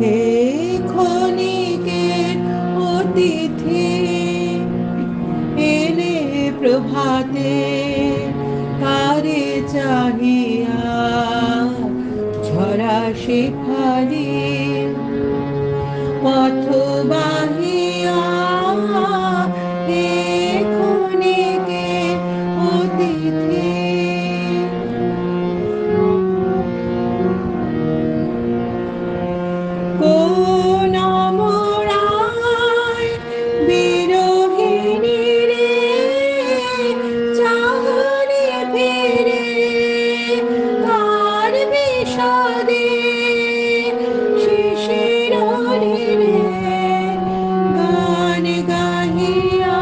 হে ক্ষণিকের অতিথি এলে প্রভাতে তারে চাহিয়া ঝরা শেফালি পথ বাহিয়া হে ক্ষণিকের অতিথি কোন অমরায় বিরোহিণী রে চাহনি ফিরে কার বিষাদে শিশির রে গান গাহিয়া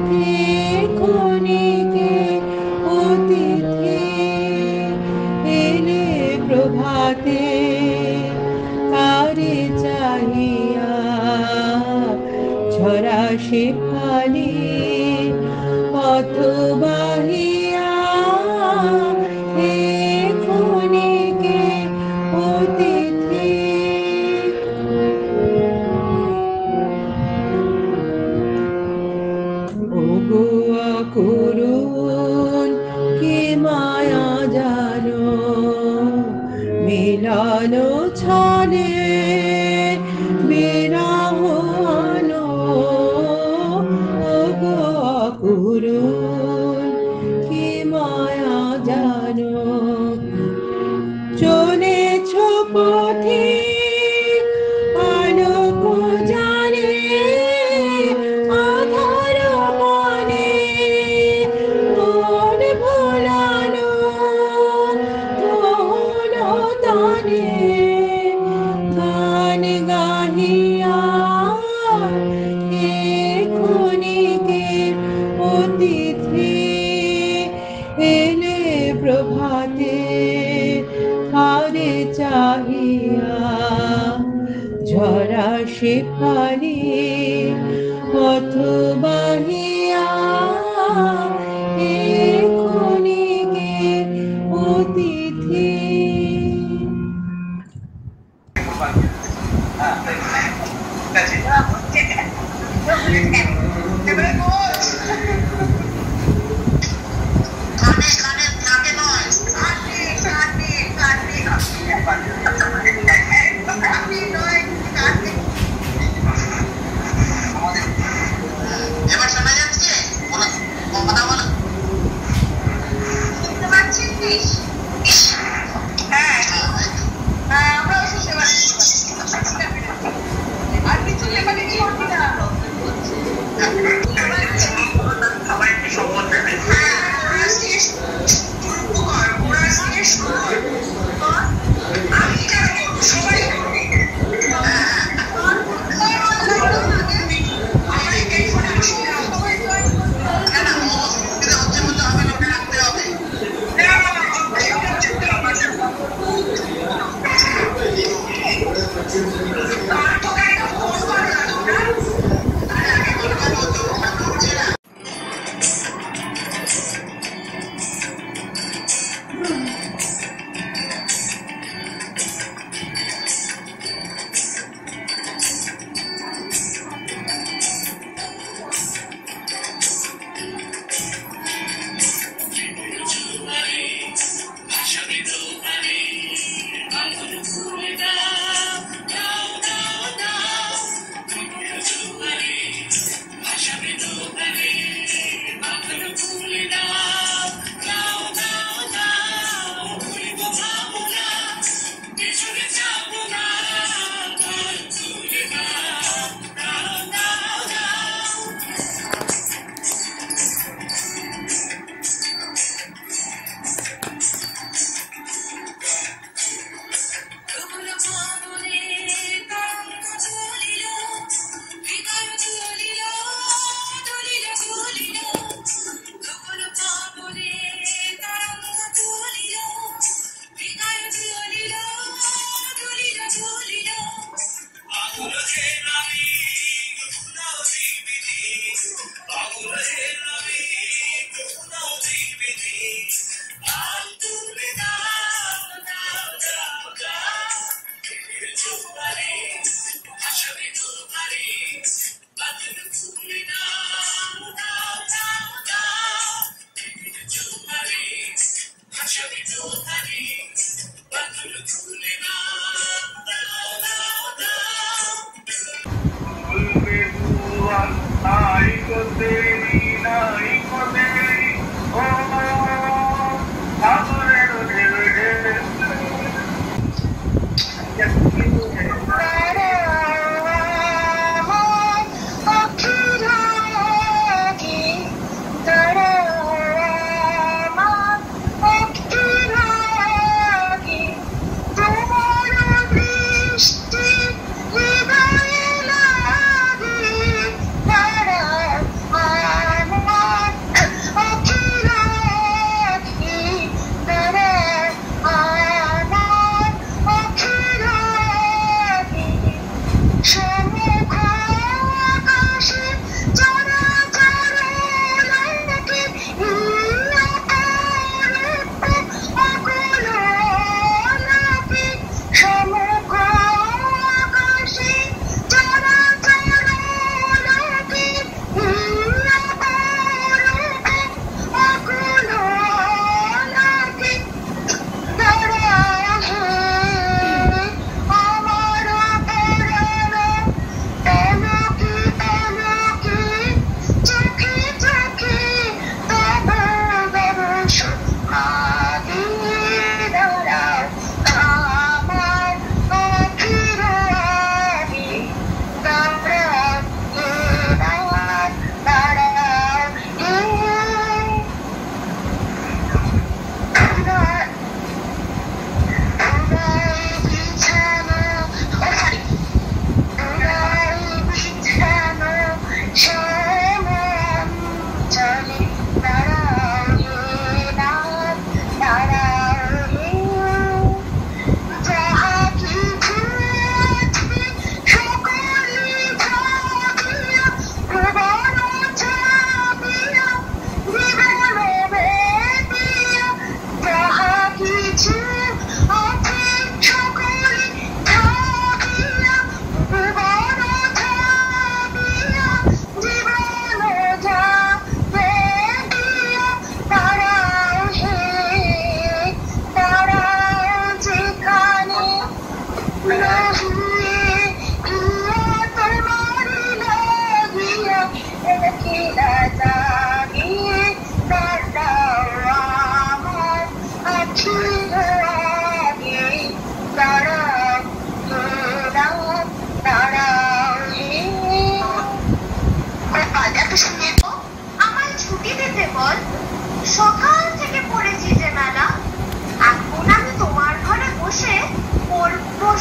হে ক্ষণিকে অতিথি এলে প্রভাতে তারে চাহিয়া ঝরা শেফালি পথ বাহিয়া হে ক্ষণিকে অতিথি ওগো অকুরুণ কি মায়া জানো মিলন ছলে বিরহ আনো ওগো অকুরুণ কি মায়া জানো চলেছ পথে আলোক জানে আধার মনে মন ভোলানো তহন তানে গান গাহিয়া হে ক্ষণিকের অতিথি এলে প্রভাতে তারে চাহিয়া ঝরা শেফালি পথ বাহিয়া হে ক্ষণিকের অতিথি এবার শোনা যাচ্ছে কথা বলো শুনতে পাচ্ছিস হ্যাঁ হ্যাঁ আমরা শুনতে পাচ্ছি আর কিছু লেখালেখি করছি না সবাই সম্মান দেবে ওরা শেষ আমি কেন সবাই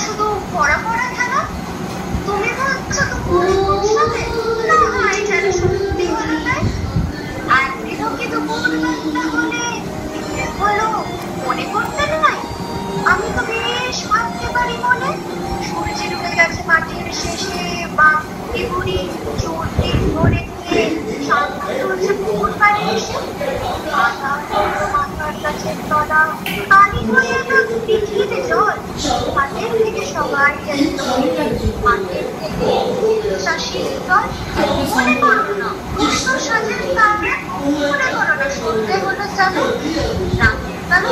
শুধু পড়া পড়া খেলা? তুমি বলছো তো ভবিষ্যতে না হয় যেন সত্যি হলো তাই। একদিনও কি তো ভোরবেলা হলে হলো মনে করতে নাই? আমি তো বেশ ভাবতে পারি মনে, সূর্য ডুবে গেছে মাটির শেষে, বা এগুলি চোরটি ধরে দিয়ে শান্ত চলছে পুকুর পাড়ে এসে, মাথার কাছে তলা পানি হয়ে না পৃথিবীতে জল, হাতের থেকে সবাই যেন হাতের থেকে চাষির জল। মনে করো না উষ্ণ সাজের কারণে, মনে করো না সন্ধে হলো জানো রাতের বেলা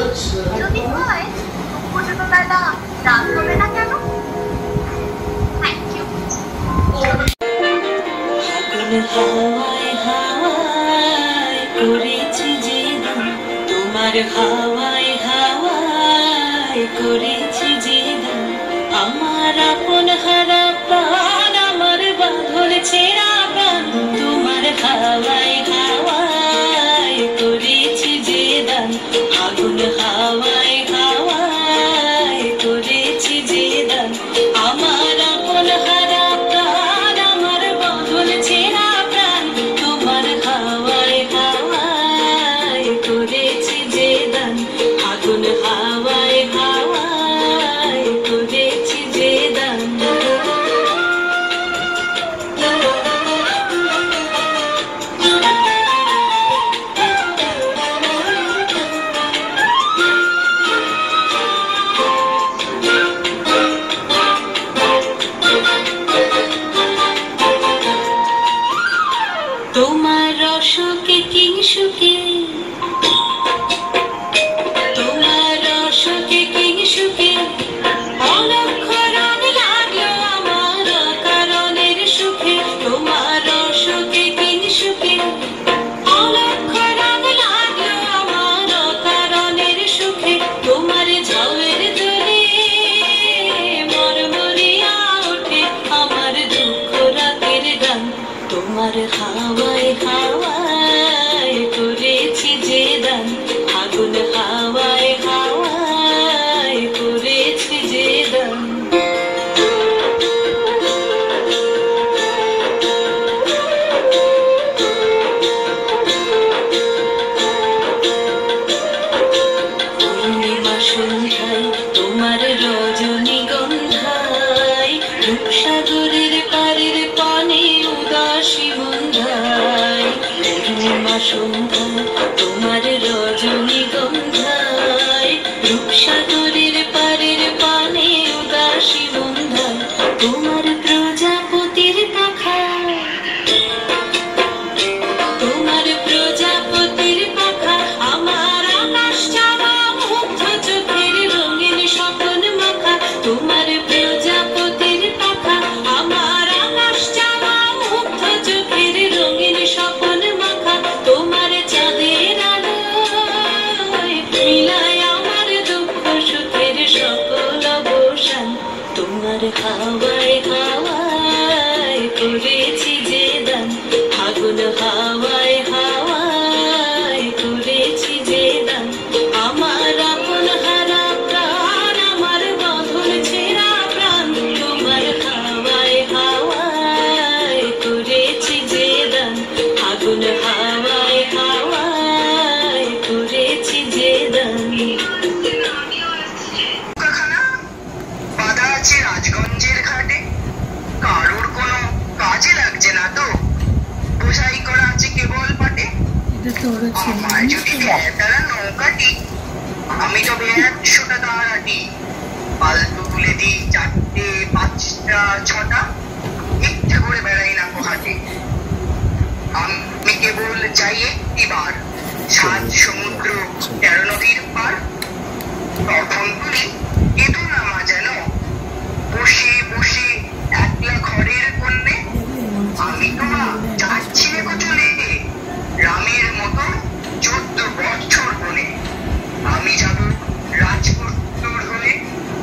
যদি হয় দুপুর বেলা রাত হবে না কেন? Thank you. হাওয়ায় হাওয়ায় করেছি যে দান, তোমার হাওয়ায় হাওয়ায় করেছি যে দান, আমার আপন হারা প্রাণ, আমার বাঁধন ছেঁড়া প্রাণ, তোমার হাওয়ায় হাওয়ায় করেছি যে দান, আগুন হাওয়ায় হাওয়ায় করেছি যে দান, আমার আপন হারা প্রাণ, আমার বাঁধন ছেঁড়া প্রাণ, তোমার হাওয়ায় হাওয়ায় করেছি যে দান, আগুন হাওয়ায় হাওয়ায় করেছি যে দান। তোমার রসকে কিংসুকে, তোমার রসকে কিংসুকে, অলক্ষ রং লাগলো আমার কারণের সুখে, তোমার রসকে কিংসুকে, অলক্ষ রং লাগলো আমার কারণের সুখে, তোমার ঝাউয়ের দোলে মরমরিয়া ওঠে আমার দুঃখ রাতের গান, তোমার হাওয়ায় হাওয়ায় করেছি যে দান, আগুন হাওয়ায় হাওয়ায় করেছি যে দান। পূর্ণিমা সন্ধ্যায় তোমার রজনীগন্ধায়, রূপসাগরের পারের পানে উদাসী বন্ধায়, পূর্ণিমা সন্ধ্যায় তোমার রজনীগন্ধায়, রূপসাগরের পারের পানে উদাসী বন্ধায়, তোমার প্রজাপতির পাখা, তোমার প্রজাপতির পাখা, আমার আকাশ চাওয়া মুগ্ধ চোখের রঙিন স্বপ্ন মাখা, তোমার প্রজাপতির পাখা, আমার আকাশ চাওয়া মুগ্ধ চোখের রঙিন স্বপ্ন মাখা, তোমার চাঁদের আলোয় মিলায় আমার দুঃখ সুখের সকল অবসান, তোমার হাওয়ায় হাওয়ায় করেছি যে দান, আগুন হাওয়ায় হাওয়ায় করেছি যে দান, আমার আপন হারা প্রাণ, আমার বাঁধন ছেঁড়া প্রাণ, তোমার হাওয়ায় হাওয়ায় করেছি যে দান, আগুন হাওয়ায় হাওয়ায় করেছি যে দান। কারখানা বাঁধা আছে রাজগঞ্জের ঘাটে, কারোর কোনো কাজে লাগছে না তো, বোঝাই করা আছে কেবল পাটে। আমার যদি ভেড়ারা নৌকাটি, আমি তবে 100টা দাঁড়াটি, পালতু তুলে দিই 4টে 5টা 6টা, ইচ্ছে করে বেড়াই না হাটে। আমি কেবল যাই একটিবার 7 সমুদ্র 13 নদীর পার, তখন তুলি ইঁদুর নামা যেন বসে বসে একলা ঘরের কোণে। আমি তোমা যাচ্ছি রেখো চলে রামের মতো 14 বছর বনে, আমি যাব রাজপুত্র হয়ে,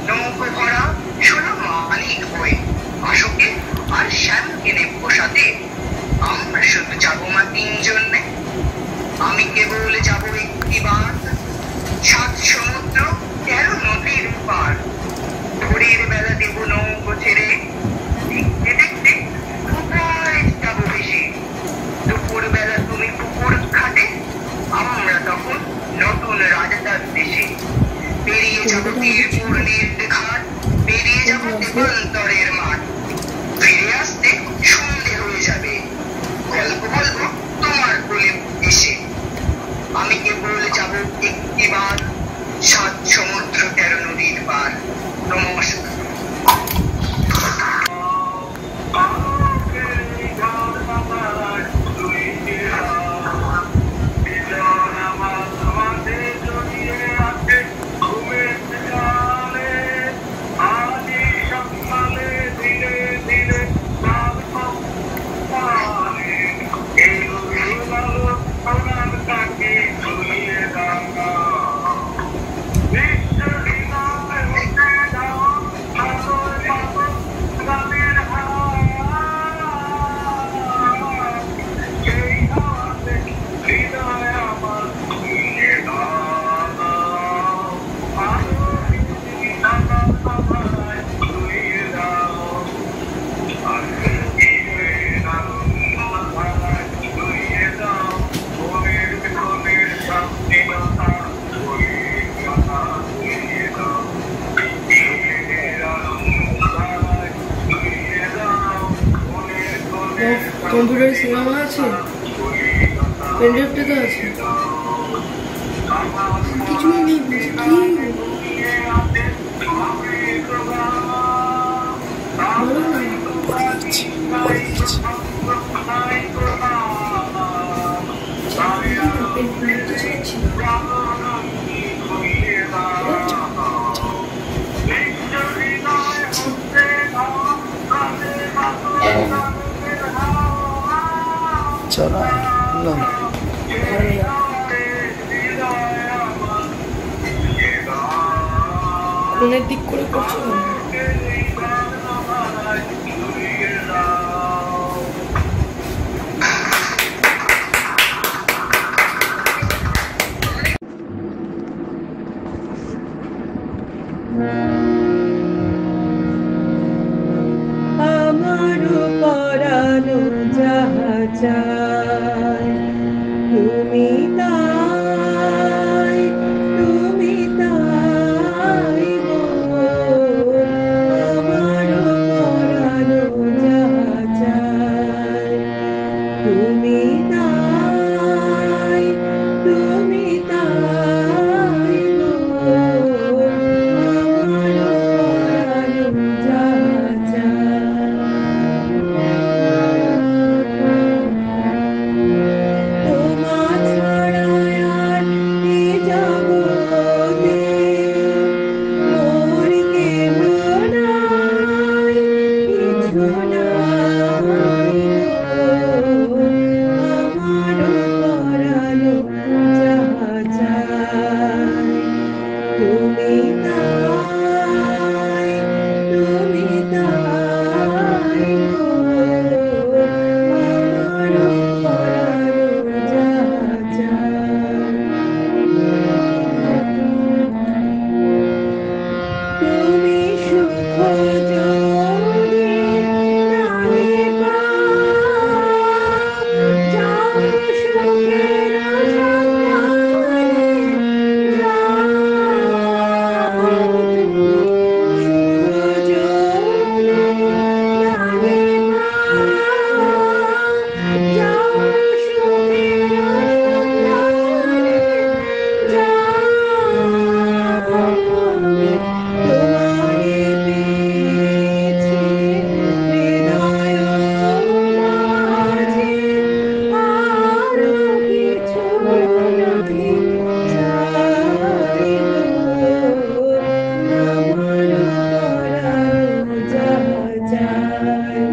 নৌকো ভরা 16 মালিক হয়ে, অশোকে আর শ্যামকে নেবো সাথে, আমরা শুধু যাবো মা 3 জনে। আমি কেবল যাবো একটিবার 7 সমুদ্র 13 নদীর পার, ভোরের বেলা কম্পিউটার সিনেমা আছে, পেনড্রাইভটা তো আছে, কিছুই নেই কি বলো না। চলো কোনের দিক করে করছো কেন? আমারও পরানো যাহা চায় তুমি তাই, তুমি তাই গো। আমারও পরানো যাহা চায় তুমি তাই, তুমি তাই গো। আমারও পরানো যাহা চায় তোমার ছাড়া আর এ জগতে মোর কেহ নাই, কিছু নাই গো। আমারও পরানো যাহা চায় তুমি তাই, তুমি তাই গো। আমারও পরানো যাহা চায় তুমি সুখ যদি নাহি পাও, যাও সুখের সন্ধানে যাও। সুখ যদি নাহি পাও, যাও সুখের সন্ধানে যাও। তোমারে পেয়েছি হৃদয় মাঝে, আরো কিছু নাহি চাই গো। আমারও পরানো যাহা চায়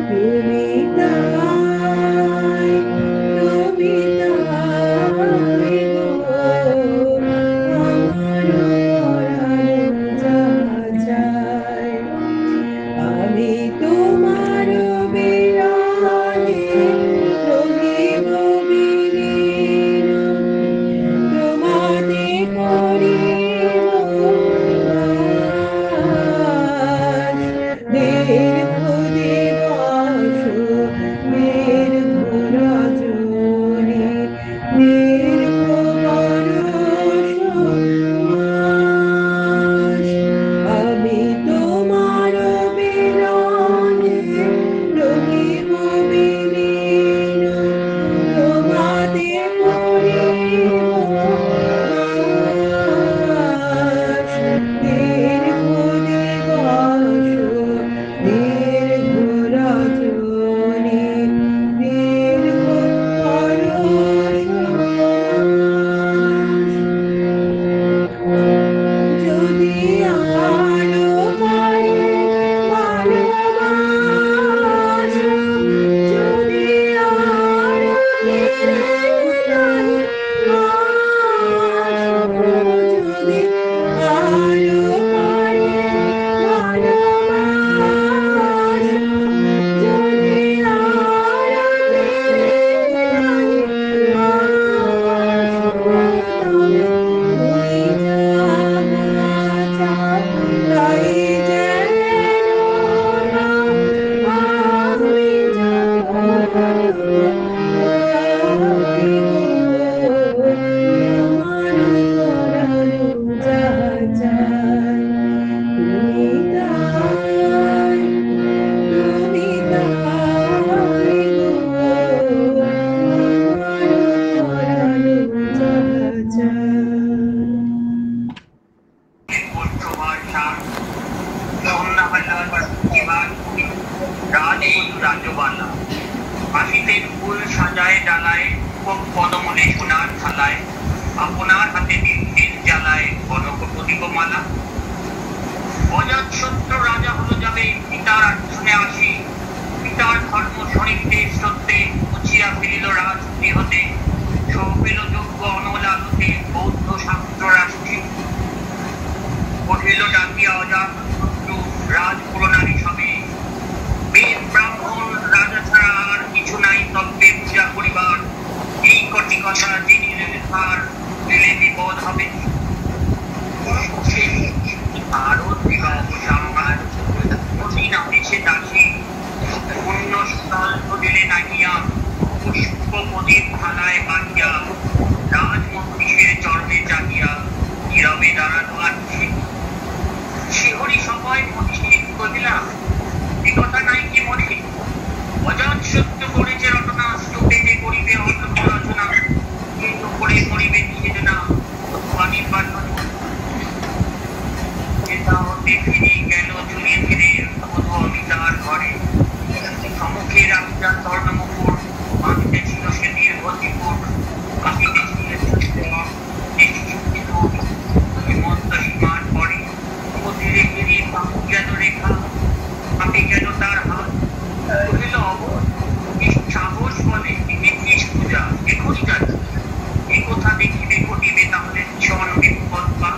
তুমি তাই, তুমি তাই গো। আমারও পরানো যাহা চায় আমি তোমার বিরহে রহিব বিলীন, তোমাতে করিব বাস। দীর্ঘ দিবস দীর্ঘ রজনী, দীর্ঘ বরষ মাস। আমি তোমার বিরহে রাজবধূ রাজবালা হাসিতেন ফুল সাজায় ডালায় পদমনে সোনার থালায় আপনার হাতে দিন জ্বালায় কনক প্রদীপমালা অজাতশত্রু রাজা হলো যাবে পিতার শুনে আসি পিতার ধর্ম শরীরতে সত্যে উচিয়া ফিরিল রাজগৃহতে সৌপিল যোগ্য অনল আলোতে বৌদ্ধ শাস্ত্র রাষ্ট্রে কহিল ডাকিয়া অজাতশত্রু রাজপুরনারী সবে বেদ ব্রাহ্মণ রাজা ছাড়া আর কিছু নাই তত্ত্বে পূজা করিবার এই কটি কথা যিনি লেখার দিলে বিপদ হবে আরো বিবাহ সংবাদ অধীন আদেশে দাসী পুণ্য স্থল দিলে নাহিয়া পুষ্প প্রদীপ থালায় বাঁধিয়া রাজমন্ত্রীর চরণে চাহিয়া নীরবে দাঁড়ানো আছে শিহরি সবাই মনীষী কহিলা এ কথা নাই কি মনে অজাতশত্রু করেছে রটনা স্তূপে যে করিবে অন্য রচনা কিন্তু করে করিবে নিষেধনা অথবা নির্বাচন যেটা হতে ফিরে গেল চুরিয়ে ফিরে বধূ অমিতার ঘরে সম্মুখে রাজার স্বর্ণমুকুট মাটিতে ছিল সে দীর্ঘ ত্রিপুট কাঁপিতে ছিল হেমন্ত সীমার পরে ধীরে ধীরে বাহু যেন রেখা কাঁপে যেন তার হাত কহিল অবধ সাহস বলে দেখিস পূজা এখনই যাচ্ছে এ কথা দেখিবে ঘটিবে তাহলে চল বিপদ পা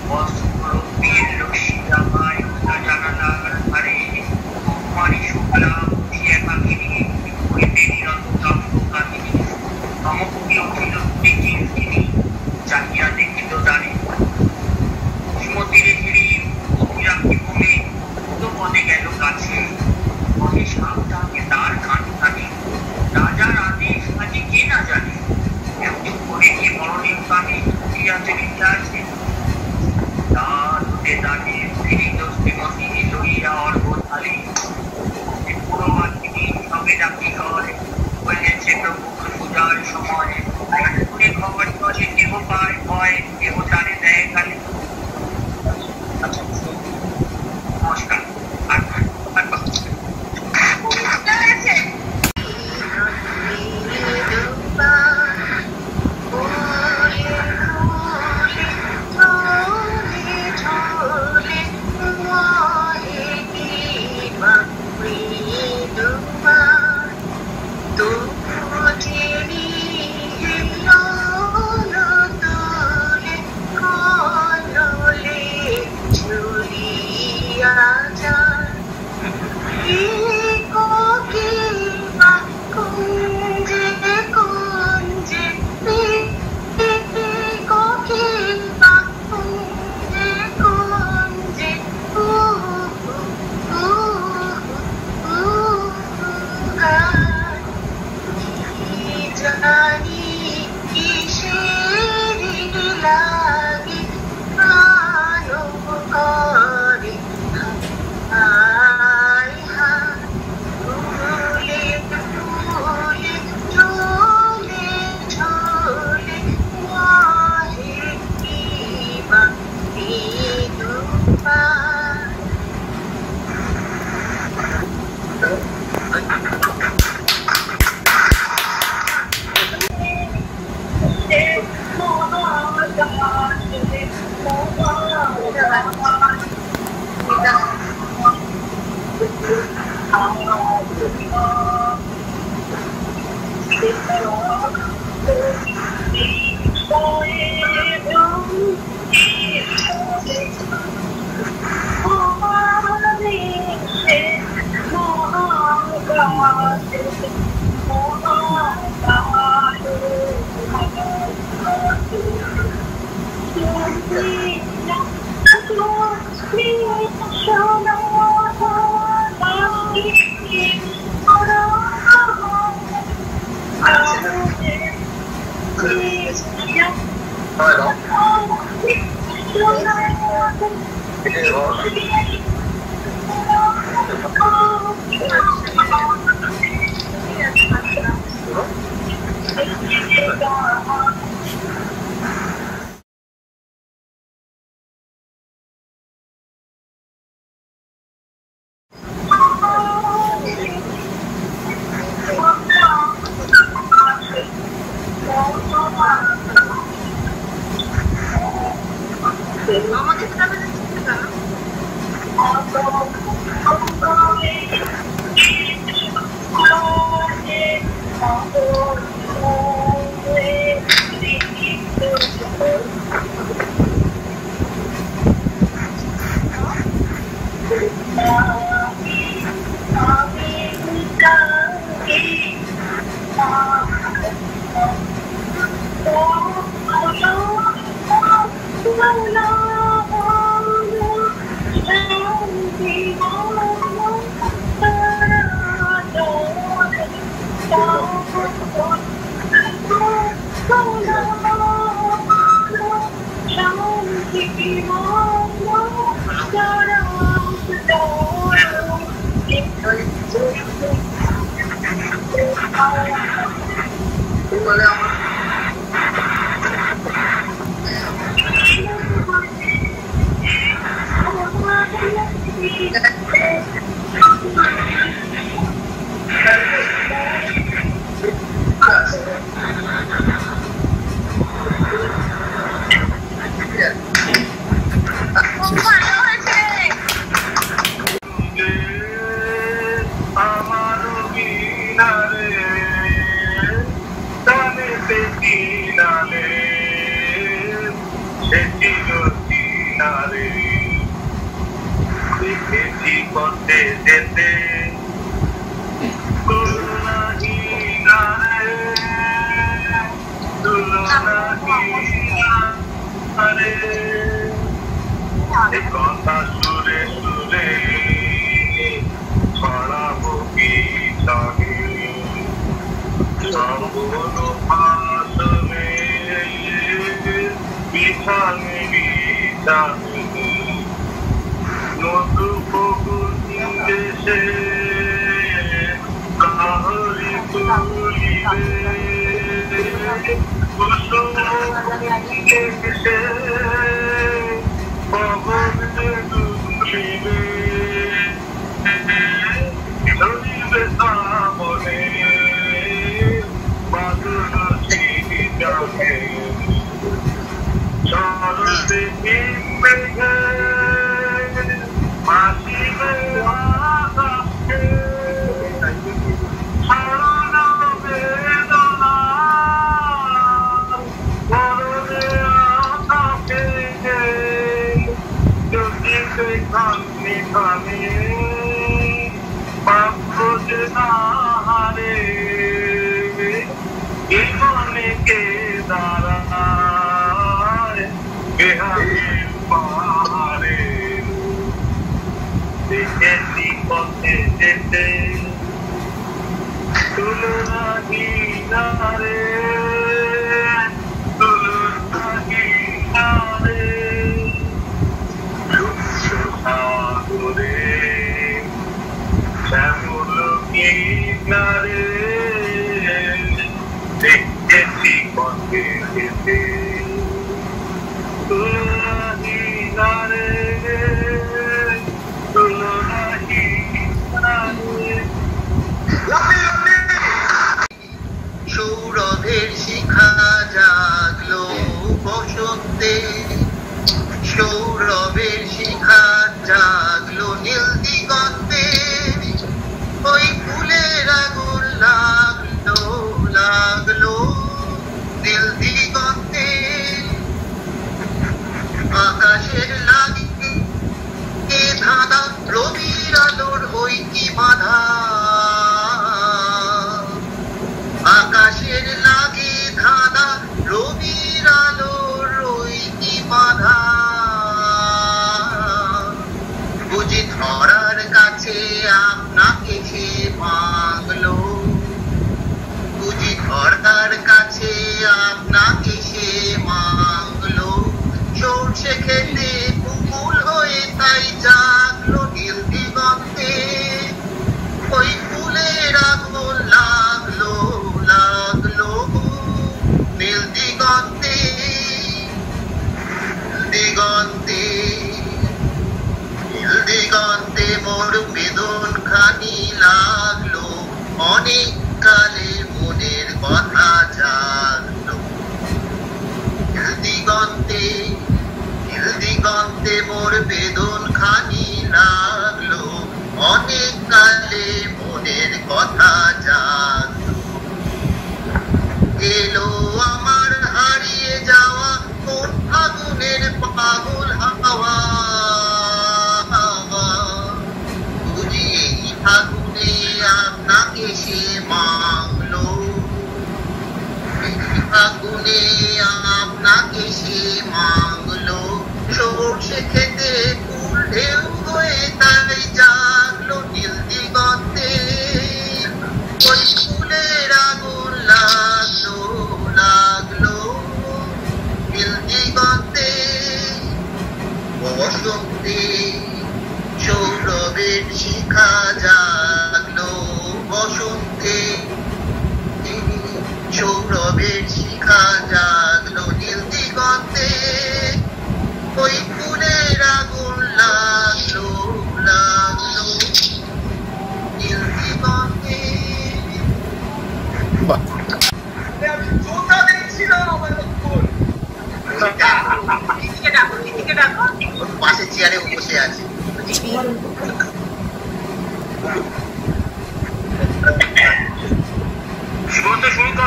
বস্ত্রবীর রশিয়া পায় জানালার ধারে কুমারী শুক্লা উঠিয়া কাহিনী হইতে নিরত কাব্য কাহিনী সমকুটি উঠিল দেখিল তিনি চাহিয়া দেখিল দাঁড়ে শ্রীমতীরে ফিরি রাখি ভূমি তো পদে গেল কাছে পদে সাবধানে তার কান থাকে রাজার আদেশ কাজে কে না জানে একটু করে কি মরণের কানে উঠিয়াছে আছে তার উঠে দাঁড়িয়ে ফিরিত শ্রীমতী লইয়া অর্ঘ থালি পুরোমাতিনি সবে ডাকি ঘরে হয়েছে প্রভুর পূজার সময় শুনে খবর চলে কেহ পায় ভয় কেহ তারে দেয় খালি নমস্কার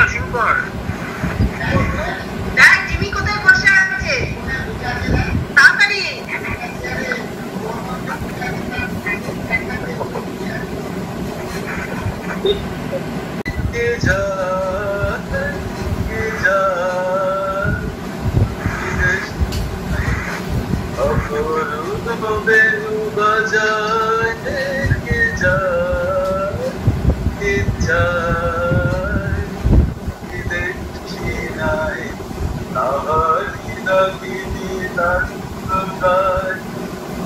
শুরু কর দেখ জিমি কোথায় বসে আছে তাড়াতাড়ি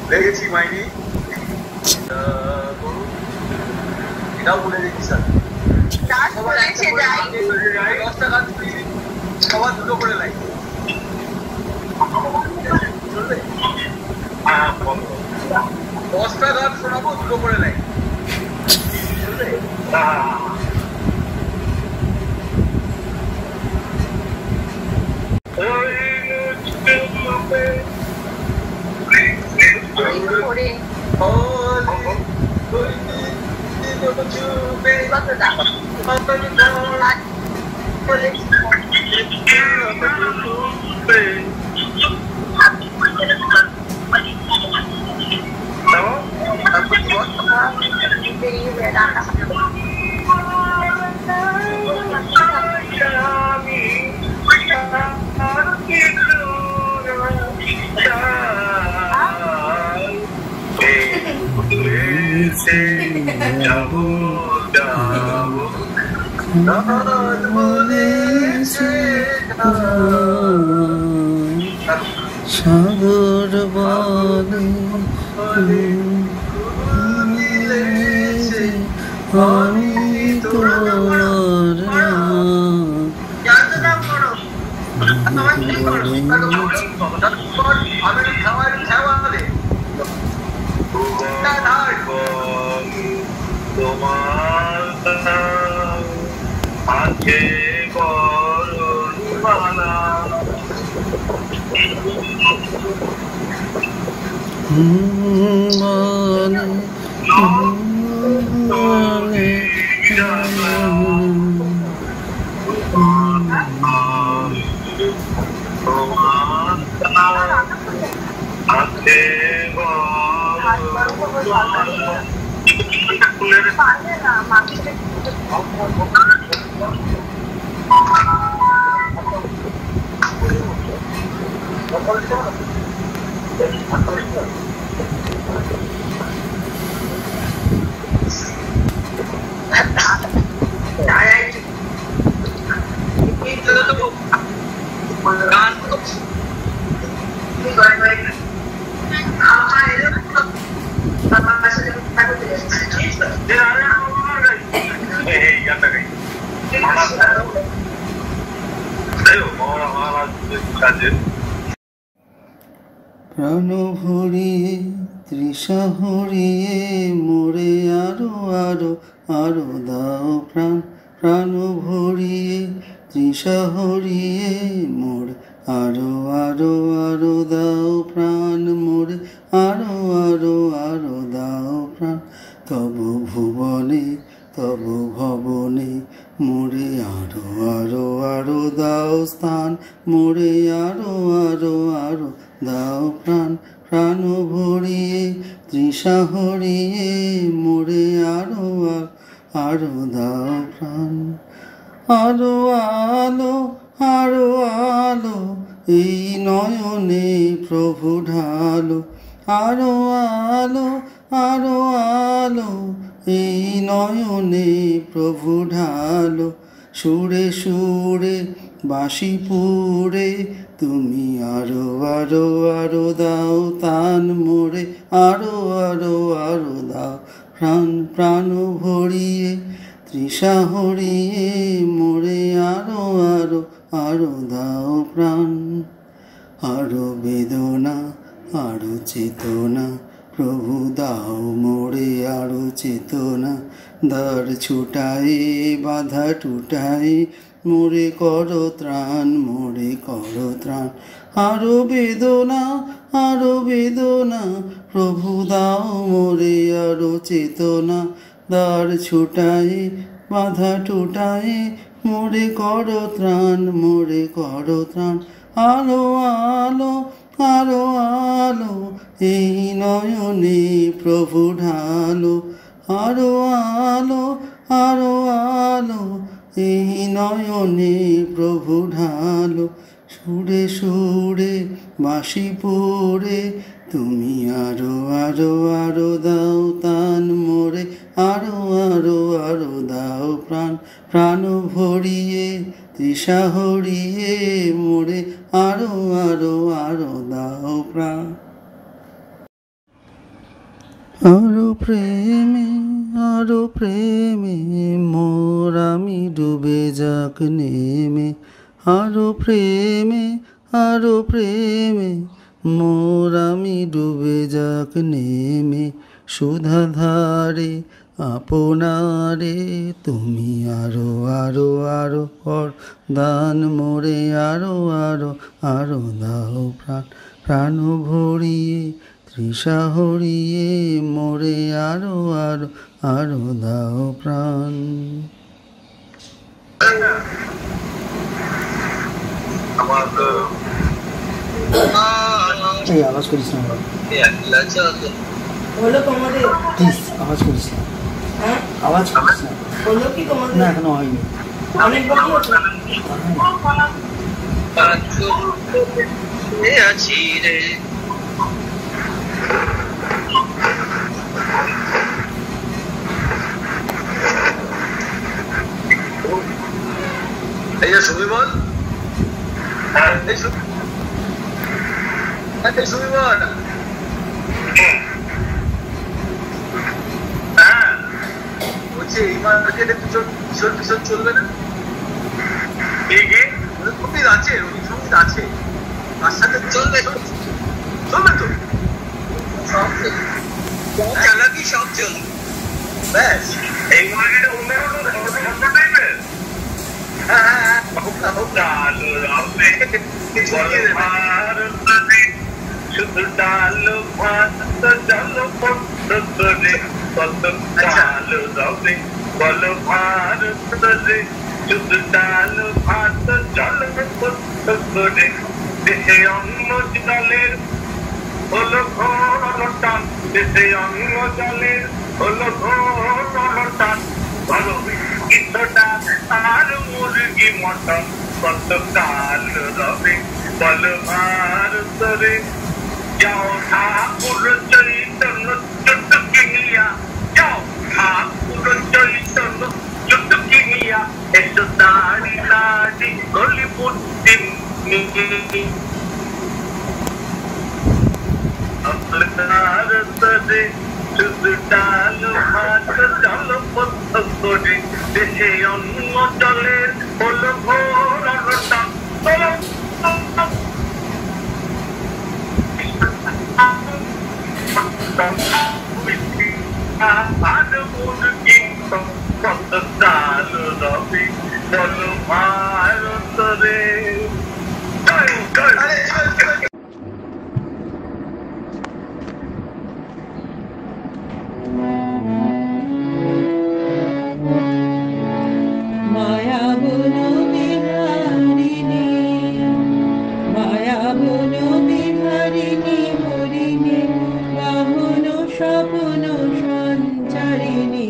লেগেছি মাইনি এটাও বলে দেখি স্যার সবার দুটো করে লাই দশটা গান শোনাবো দুটো করে লাই সাগর বলে আমি তোর তোমার আছে বরণমালা আছে প্রাণ ভরিয়ে তৃষা হরিয়ে মোরে আরো আরো আরো দাও প্রাণ প্রাণ ভরিয়ে তৃষা হরিয়ে মোরে আরো আরো আরো দাও প্রাণ মোরে আরো আরো আরো দাও প্রাণ তব ভুবনে তব ভবনে মোরে আরো আরো আরো দাও স্থান মোরে আরো আরো আরো দাও প্রাণ প্রাণ ভরিয়ে তৃষা হরিয়ে মোরে আরো আরো দাও প্রাণ আরো আলো আরো আলো এই নয়নে প্রভু ঢালো আরো আলো আরো আলো এই নয়নে প্রভু ঢালো সুরে সুরে বাঁশি পুরে তুমি আরো আরো আরো দাও তান মোরে আরো আরো আরো দাও প্রাণ প্রাণ ভরিয়ে তৃষা হরিয়ে মোরে আরো আরো আরো দাও প্রাণ আরো বেদনা আরো চেতনা প্রভু দাও মোরে আরো চেতনা দ্বার ছুটাই বাধা টুটাই মোরে করো ত্রাণ, মোরে করো ত্রাণ। আরো বেদনা, আরো বেদনা, প্রভু দাও মোরে আরো চেতনা। দ্বার ছুটায়ে, বাধা টুটায়ে, মোরে করো ত্রাণ, মোরে করো ত্রাণ। আলো আলো, আলো আলো, এই নয়নে প্রভু ঢালো। আরো আলো, আরো আলো, এই নয়নে প্রভু ঢালো। সুরে সুরে বাঁশি পড়ে তুমি আরো আরো আরো দাও তান মোরে। আরো আরো আরো দাও প্রাণ, প্রাণ ভরিয়ে তৃষা হরিয়ে মোরে। আরো আরো আরো দাও প্রাণ। আরো প্রেমে, আরো প্রেমে মোর আমি ডুবে যাক নেমে। আরো প্রেমে, আরো প্রেমে মোর আমি ডুবে যাক নেমে। সুধা ধারে আপনারে তুমি আরো আরো আরো কর দান মোরে। আরো আরো আরো দাও প্রাণ, প্রাণ ভরিয়ে তৃষা হরিয়ে মোরে। আরো আরো আরো দাও প্রাণ। আমার তো এই আওয়াজ করিস না হলো তোমাদের? প্লিজ আওয়াজ করিস না, হ্যাঁ আওয়াজ করিস না। হলো কি তোমাদের? না এখনো হয়নি। অনেক বাকি আছে? আছি রে এই যে সুবিমল, এই সুবিমল, হ্যাঁ বলছি এই মার্কেটে কিশোর কিশোর চলবে না? রবীন্দ্র আছে, রবীন্দ্রসঙ্গীত আছে, তার সাথে চলবে চলবে তো সব চালাকি সব চলবে। ব্যাস এই মার্কেটে অন্য টাইপের শুধু ডালো ভাত ডালো পরে কত ডালো রবে বলো ভারত রে। শুধু ডালো ভাত ডালো করে দেশে অন্য জলের হলো ঘন টান, দেশে অন্য জলের হলো ঘন টান। বলো কিছুটা আর মুরগি মটন কত কাল রবে বলো ভারত রে। যাও ঠাকুর চৈতন্য চুটকি নিয়া, যাও ঠাকুর চৈতন্য চুটকি নিয়া, এসো দাড়ি লাড়ি গলি পুটি ভারত রে। শুধু ডালো ভাত ডালো পথ করে দেশে অন্য জলের হলো ঘোর টান। আর মুরগি কত ডাল রবি বলো ভারত রে। মায়া বনো বিহারিণী, মায়া বনো বিহারিণী হরিণী বাহন স্বপ্ন সঞ্চারিণী।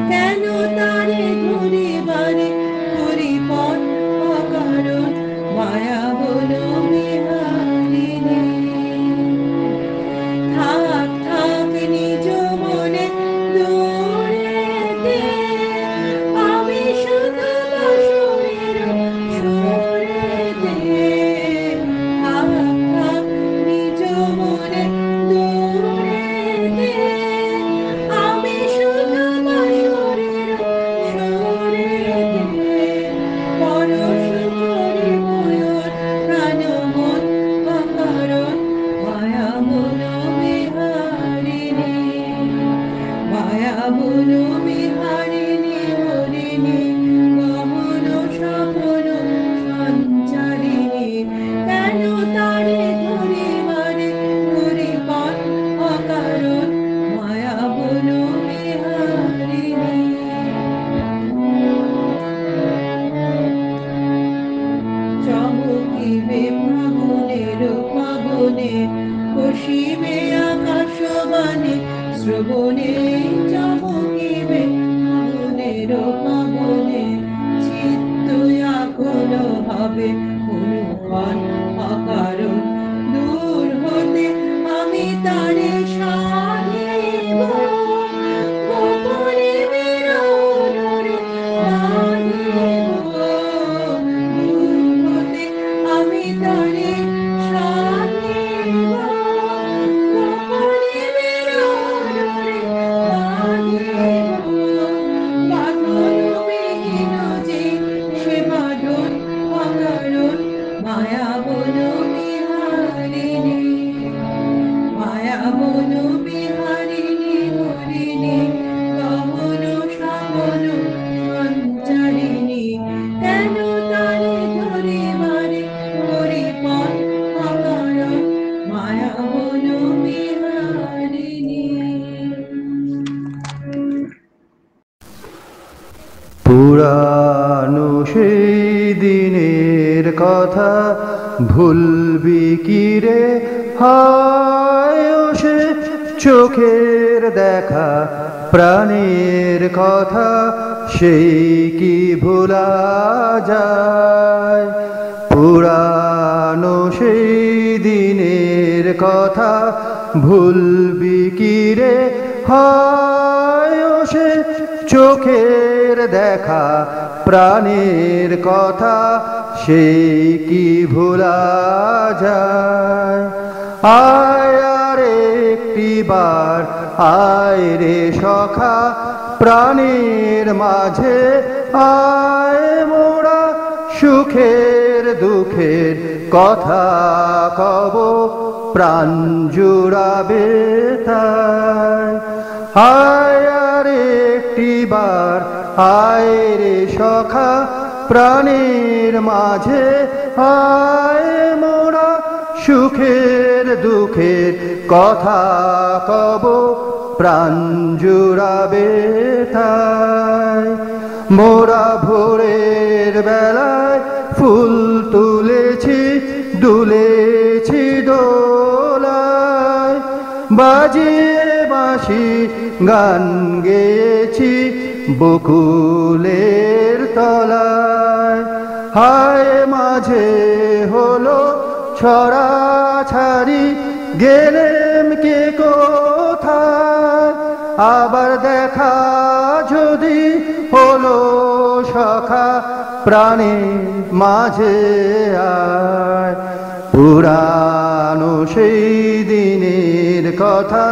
কেন তারে ধরিবারে পরিপথ অকারণ মায়া বনো বিহারিণী। থাক থাক নিজ মনে দূরেতে, আমি শুধু বাঁশির সুরেতে। থাক থাক নিজ মনে দূরেতে, আমি শুধু বাঁশির সুরেতে। পরশ করে ময়ূর প্রাণ মন অকারণ মায়া বনো বিহারিণী। মায়া বনো বিহারিণী হরিণী গমন স্বপ্ন পুরানো সেই দিনের কথা ভুলবি কি রে, হায় ও সে চোখের দেখা প্রাণের কথা সেই কি ভোলা যায়। পুরানো সেই দিনের কথা ভুলবি কি রে, হায় ও সে চোখের দেখা প্রাণের কথা সেই কি ভোলা যায়। আয় আর একটি বার আয় রে সখা প্রাণের মাঝে আয়, মোরা সুখের দুঃখের কথা কব প্রাণ জুড়াবে তাই। আয় আর একটি বার আয় রে সখা প্রাণের মাঝে আয়, মোরা সুখের দুঃখের কথা কব প্রাণ জুড়াবে তাই। মোরা ভোরের বেলায় ফুল তুলেছি দুলেছি দোলায়, বাজিয়ে বাঁশি গান গেয়েছি বকুলের তলায়। হায় মাঝে হলো ছড়াছাড়ি গেলেম কে কোথায়, আবার দেখা যদি হলো সখা প্রাণের মাঝে আয়। পুরানো সেই দিনের কথা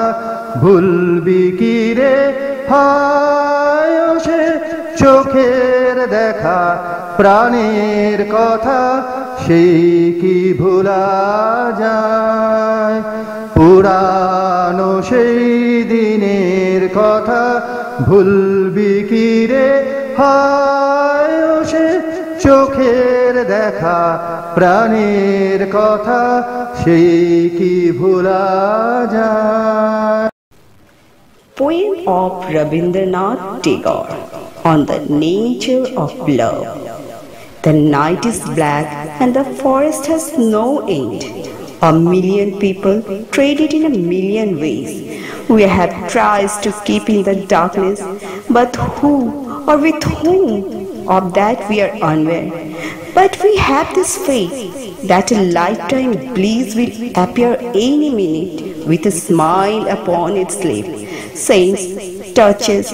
ভুলবি কি রে, হায় ও সে চোখের দেখা প্রাণের কথা সেই কি ভোলা যায়। পুরানো সেই দিনের কথা ভুলবি কি রে, হায় ও সে চোখের দেখা প্রাণের কথা সেই কি ভোলা যায়। Poem of Rabindranath Tagore on the nature of love. The night is black and the forest has no end. A million people traded in a million ways. We have tried to keep in the darkness, but who or with whom, of that we are unaware. But we have this faith that a lifetime bliss will appear any minute with a smile upon its lips. Scents, touches,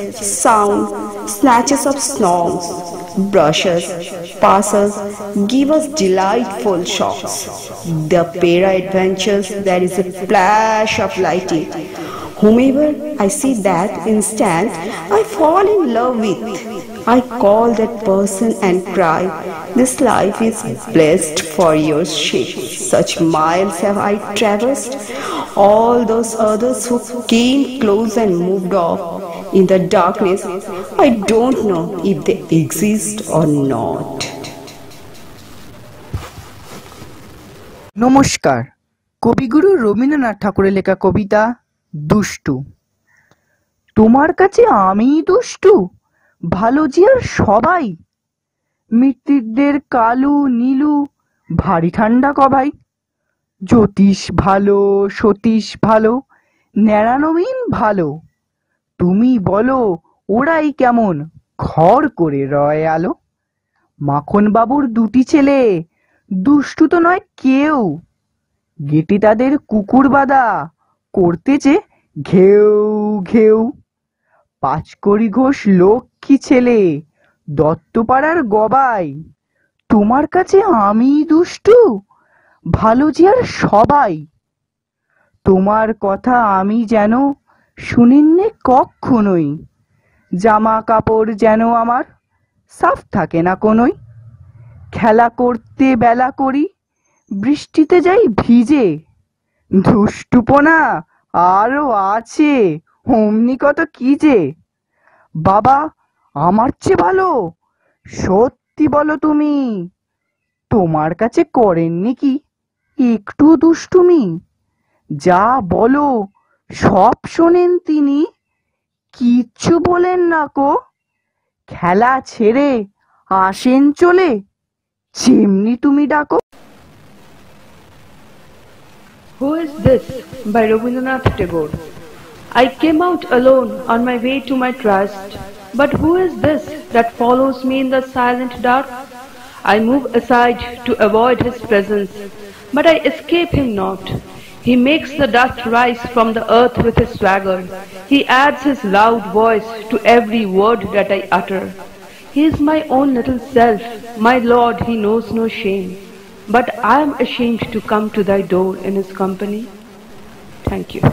sound, snatches of songs, brushes, passes give us delightful shocks. The para-adventures, there is a flash of lighting. Whomever I see that instant, I fall in love with. I call that person and cry, this life is blessed for your sake. Such miles have I traversed. All those others who came close and moved off in the darkness, I don't know if they exist or not. নমস্কার। কবিগুরু রবীন্দ্রনাথ ঠাকুরের লেখা কবিতা দুষ্টু। তোমার কাছে আমি দুষ্টু, ভালো যে আর সবাই, মৃত্যুদের কালু নীলু ভারী ঠান্ডা কবাই, জ্যোতিষ ভালো সতীশ ভালো ন্যাড়ানবীন ভালো, তুমি বলো ওরাই কেমন ঘর করে রয় আলো। মাখন বাবুর দুটি ছেলে দুষ্টু তো নয় কেউ, গেটে তাদের কুকুর বাঁধা করতেছে ঘেউ ঘেউ। পাঁচকড়ি ঘোষ লক্ষ্মী ছেলে দত্তপাড়ার গবাই, তোমার কাছে আমি দুষ্টু, ভালো যে আর সবাই। তোমার কথা আমি যেন শুনিনি কক্ষণই, জামা কাপড় যেন আমার সাফ থাকে না কোনোই। খেলা করতে বেলা করি, বৃষ্টিতে যাই ভিজে, দুষ্টুপনা আরো আছে অমনি কত কি যে। বাবা আমার চেয়ে ভালো, সত্যি বলো তুমি, তোমার কাছে করেননি কি একটু দুষ্টুমি? যা বলো সব শোনেন তিনি, কিচ্ছু বলেন না কো, খেলা ছেড়ে আসেন চলে, যেমনি তুমি ডাকো। Who is this? By Rabindranath Tagore. I came out alone on my way to my trust, but who is this that follows me in the silent dark? I move aside to avoid his presence, but I escape him not. He makes the dust rise from the earth with his swagger. He adds his loud voice to every word that I utter. He is my own little self, my Lord, he knows no shame. But I am ashamed to come to thy door in his company. Thank you.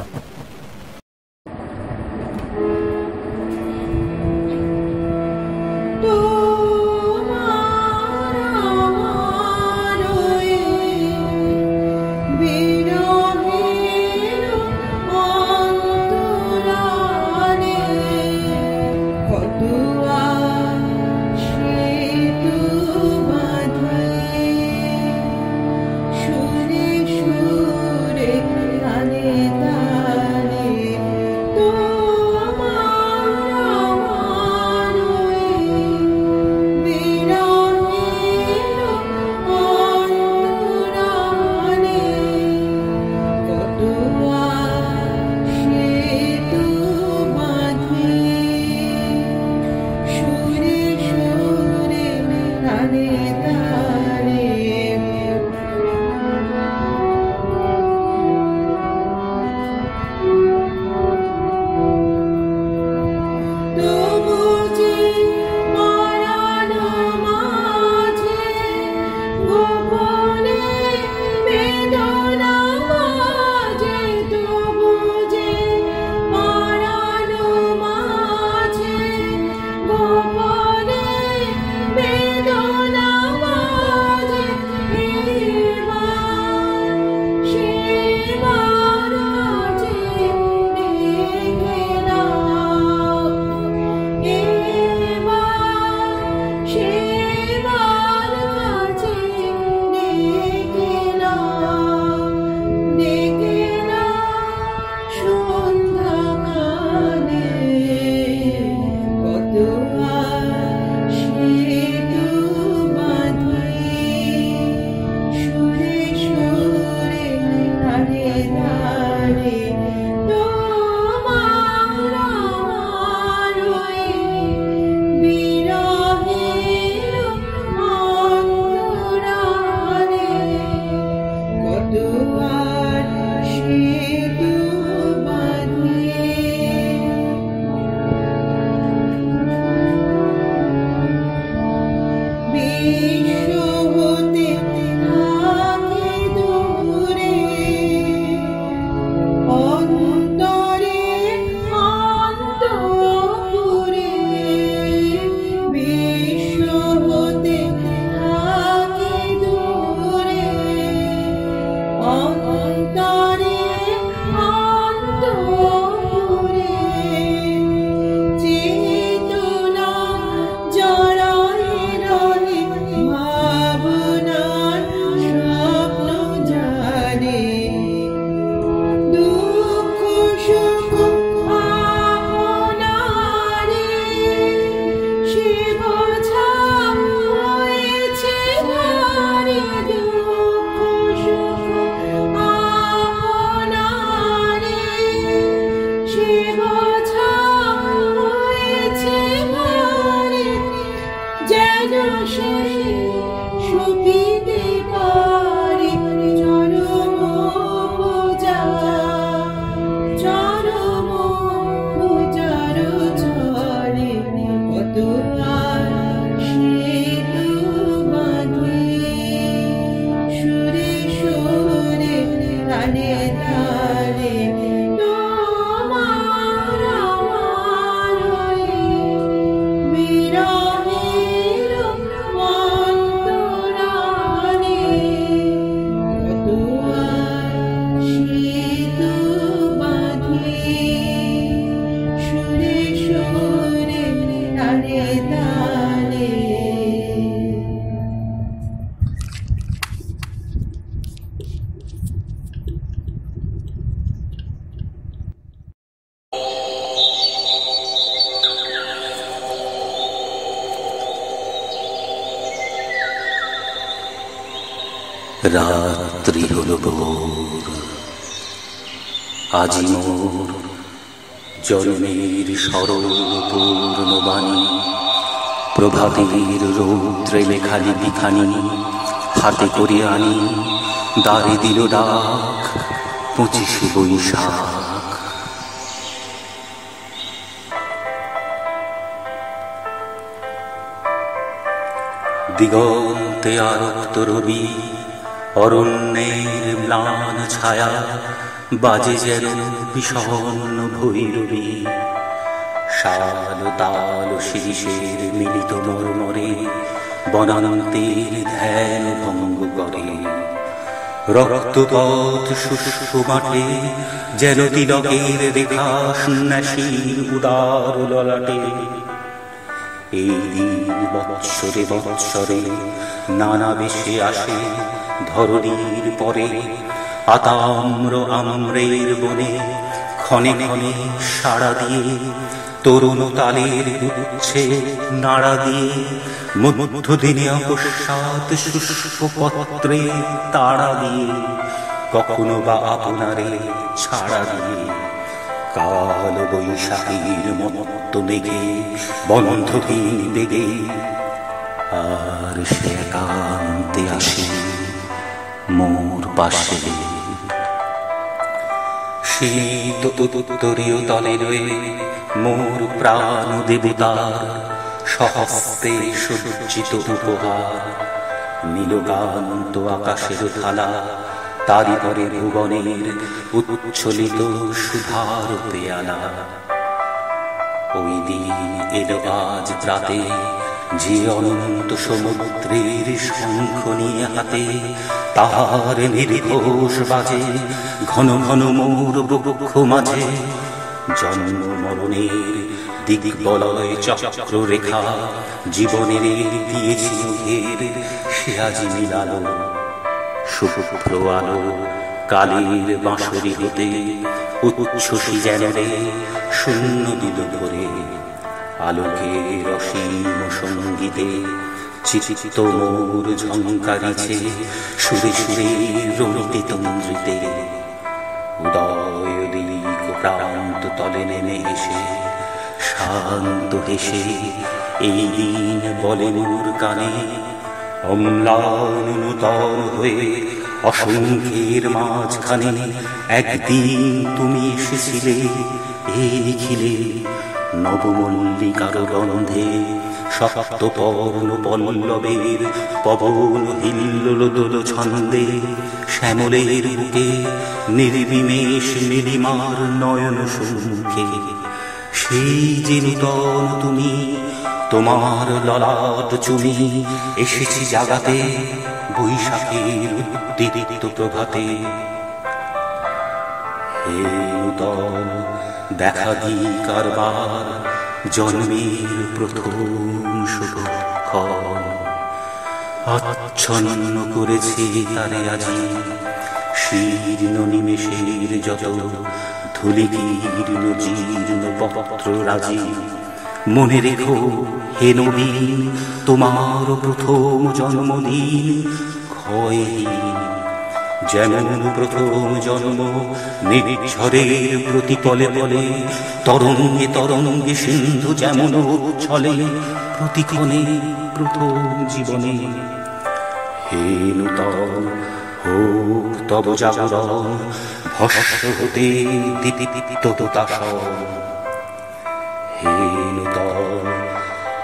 রাত্রি হল ভোর, আজি মোর জন্মের সরল পূর্ণবাণী, প্রভাতের রৌদ্রে লেখা লিপিখানি হাতে করে আনি, দ্বারে দিল ডাক 25শে বৈশাখ। দিগন্তে আরক্ত রবি, অরণ্যের ম্লান ছায়া, বাজে যেন বিষণ্ণ ভৈরবী। শাল তাল শিরিষের মিলিত মর্মরে বনান্তের ধ্যান ভঙ্গ করে। রক্তপথ শুষ্ক মাঠে যেন তিলকের রেখা সন্ন্যাসীর উদার ললাটে। এই দিন বৎসরে বৎসরে নানা বেশে আসে ধরণীর পরে। আতাম্র আম্রের বনে ক্ষণে ক্ষণে সাড়া দিয়ে, তরুণ তালের গুচ্ছে নাড়া দিয়ে, মধ্যদিনে অকস্মাৎ শুষ্ক পত্রে তাড়া দিয়ে, কখনো বা আপনারে ছাড়া দিয়ে। কাল বৈশাখীর মত্ত মেঘে বন্ধহীন বেগে, আর সে একান্তে আসে মোর পাশে। শীত উত্তরীয় তলে রয়ে মোর প্রাণ দেবতার সহস্তে সজ্জিত উপহার। নীলকান্ত আকাশের থালা, তারি পরে ভুবনের উচ্ছলিত সুধার পেয়ালা। ওই দিন এলো আজ প্রাতে, যে অনন্ত সমুদ্রের শঙ্খ নিয়ে হাতে, তাহার নির্ঘোষ বাজে ঘন ঘন মোর বক্ষ মাঝে। জন্ম মরণের দিগ্বলয় চক্র রেখা, জীবনের দিয়েছি মুখের সে আজি মিলালো। শুভ্র আলো কালের বাঁশরি হতে উচ্ছ্বসী যেন রে শূন্য দিল ভরে। আলোকের অসীম সঙ্গীতে চিত্ত মোর ঝঙ্কারিছে সুরে সুরে রমিতে তন্দ্রিতে। উদয় দিক প্রান্ত তলে নেমে এসে শান্ত হেসে এই দিন বলে মোর কানে, অম্লান নূতন হয়ে অসংখ্যের মাঝখানে একদিন তুমি এসেছিলে। এই লিখিলে নবমল্লিকার গন্ধে সপ্তপর্ণ পল্লবের পবন হিল্লোল দোল ছন্দে। শ্যামলের বুকে নির্বিমেষ নীলিমার নয়ন সম্মুখে, সেই যে নূতন তুমি তোমার ললাট চুমি এসেছি জাগাতে বৈশাখের উদ্দীপ্ত প্রভাতে। হে নূতন দেখা দি কারবার, জন্মের প্রথম শুভক্ষণ। আচ্ছন্ন করেছে তারে আজি শীর্ণ নিমেষের যত ধূলিকীর্ণ জীর্ণ পত্র রাজি। মনে রেখো হে নবীন, তোমার প্রথম জন্মদিন ক্ষয়হীন। যেমন প্রথম জন্ম নির্ঝরের প্রতিপলে বলে, তরঙ্গে তরঙ্গে সিন্ধু যেমন উচ্ছলে প্রতিক্ষণে প্রথম জীবনে। হে নূতন হোক তব জাগরণ, ভস্ম হতে দীপ্ত তাসন। হে নূতন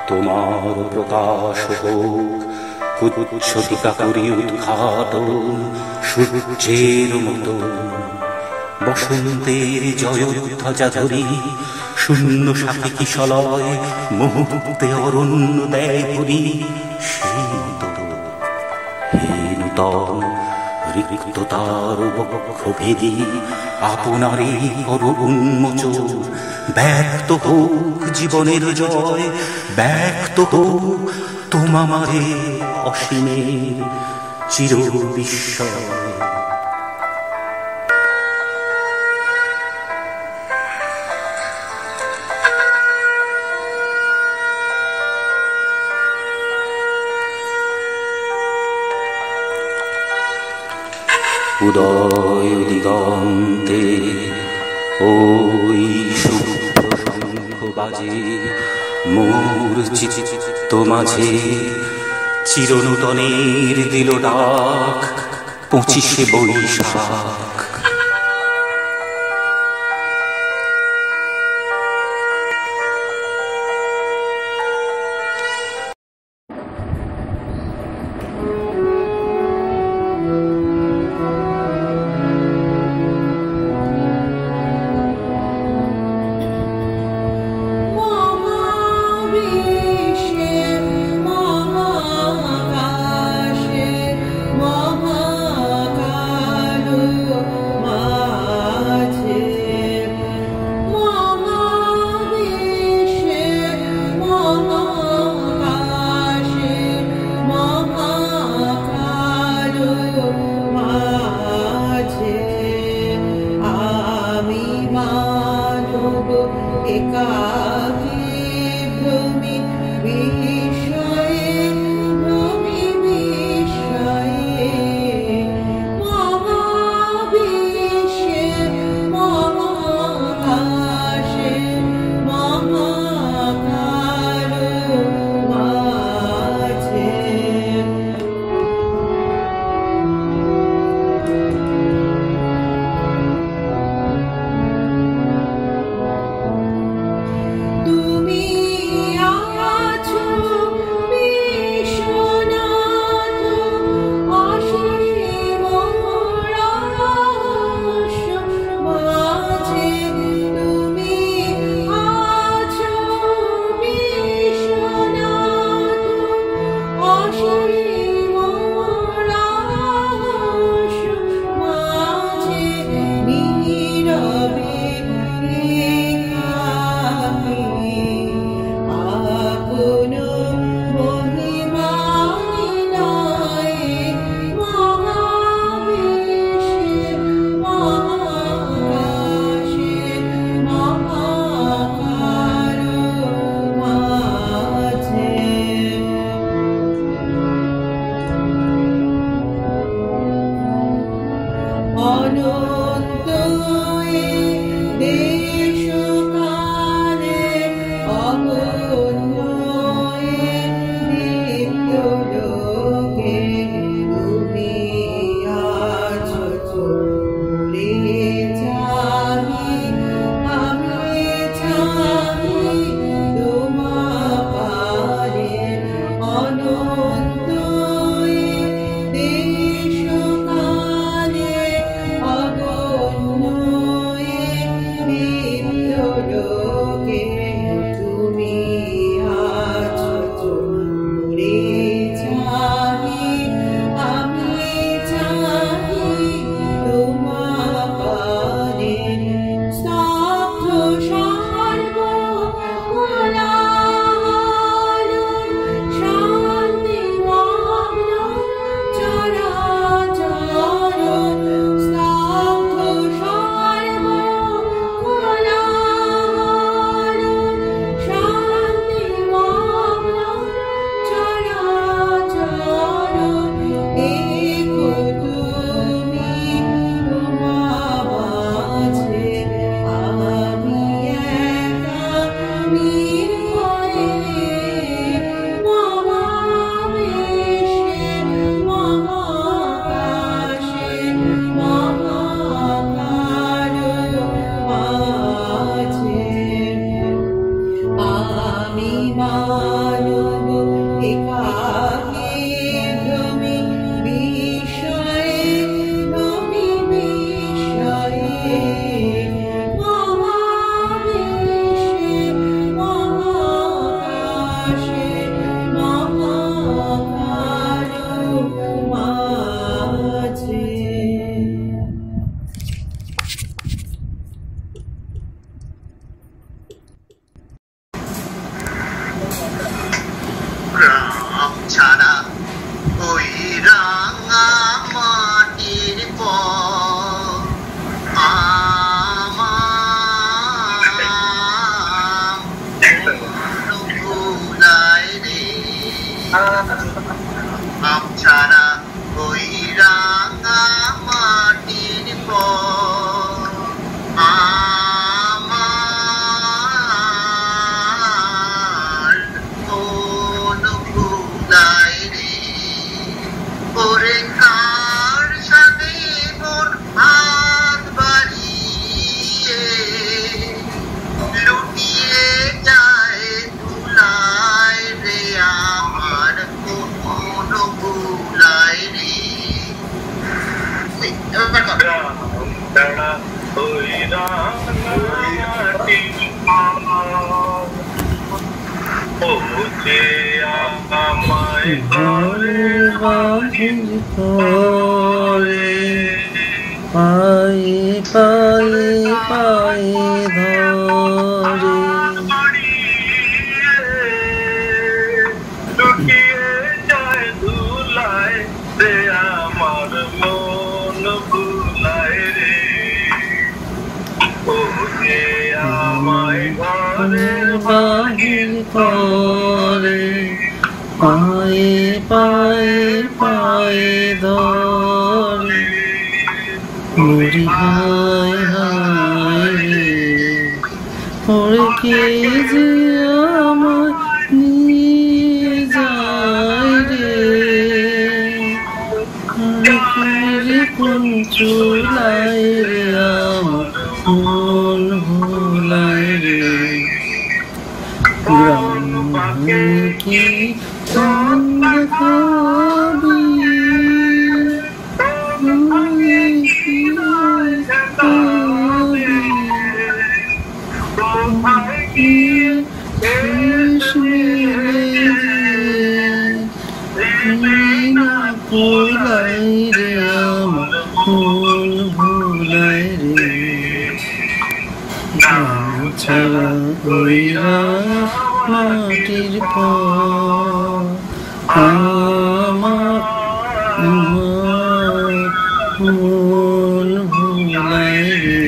তোমার প্রকাশ হোক কুচ্ছটিকা করি উদ্ঘাটন সূর্যের মতো। বসন্তের জয়ধ্বজা ধরি শূন্য সাথে কিশলয় মুহূর্তে অরণ্য দেয় ভরি। সেই হে নূতন রিক্ততার বক্ষ ভেদি আপনারে কর উন্মোচন। ব্যক্ত হোক জীবনের জয়, ব্যক্ত হোক তোমারে অসীমের চির বিস্ময়। উদয় দিগন্তে ওই শুভ্র শঙ্খ বাজে মোর চিত্ত মাঝে চিরনূতনের দিল ডাক 25শে বৈশাখ। ছাড়া ওই রাঙা মাটি আমার মন ভুলায় রে ওরে কার সাথে মন হাত বাড়িয়ে লুটিয়ে যায় ধুলায় রে আমার মন ভুলায় রে পায়ে পায়ে পায়ে ধরে লুটিয়ে যায় ধুলায় রে আমার মন ভুলায় রে ও যে আমায় ঘরের বাহির করে পায়ে পায়ে পায়ে ধরে মরি হায় হায় রে ওরে কে যে আমার নিয়ে যায় রে রে কোন চুলায় রে আমার মন ভুলায় রে কি চন্দ্র খাবি ভুলাই রে আমার মন ভুলাই রে ছাড়া হইয়া মাটির পর আমার মন ভুলাই রে।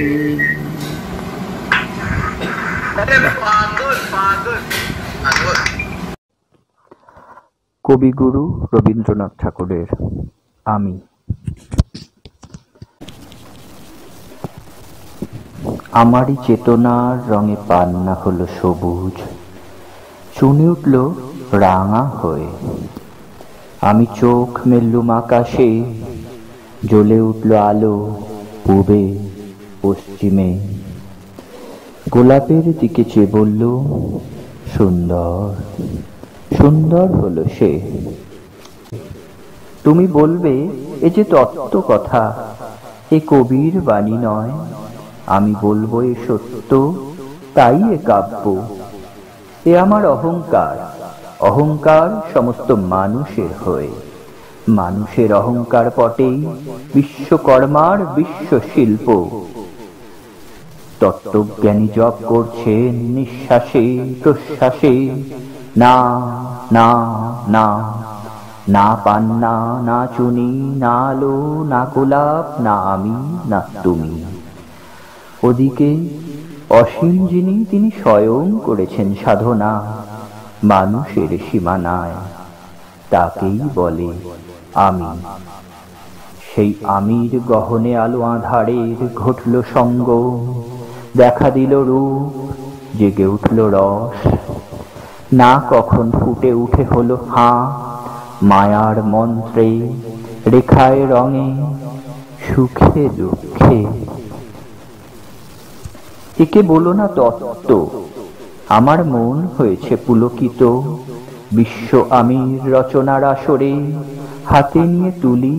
কবিগুরু রবীন্দ্রনাথ ঠাকুরের আমি। আমারই চেতনার রঙে পান্না হলো সবুজ, চুনে উঠল রাঙা হয়ে। আমি চোখ মেললুম আকাশে, জ্বলে উঠল আলো পূবে পশ্চিমে। গোলাপের দিকে চেয়ে বলল সুন্দর, সুন্দর হলো সে। তুমি বলবে এ যে তত্ত্ব কথা, এ কবির বাণী নয়। আমি বলবো এ সত্য, তাই এ কাব্য। এ আমার অহংকার, অহংকার সমস্ত মানুষের হয়ে। মানুষের অহংকার পটেই বিশ্বকর্মার বিশ্ব শিল্প। তত্ত্বজ্ঞানী জপ করছেন নিঃশ্বাসে প্রশ্বাসে, না না না, না পান্না না চুনি না আলো না গোলাপ না আমি না তুমি। ওদিকে অসীম যিনি, তিনি স্বয়ং করেছেন সাধনা মানুষের সীমানায়, তাকেই বলে আমি। সেই আমির গহনে আলো আঁধারের ঘটল সঙ্গ, দেখা দিল রূপ, জেগে উঠল রস। না কখন ফুটে উঠে হলো হাঁ, মায়ার মন্ত্রে রেখায় রঙে সুখে দুঃখে। একে বলো না তত্ত্ব, আমার মন হয়েছে পুলকিত। বিশ্ব আমির রচনার আসরে, হাতে নিয়ে তুলি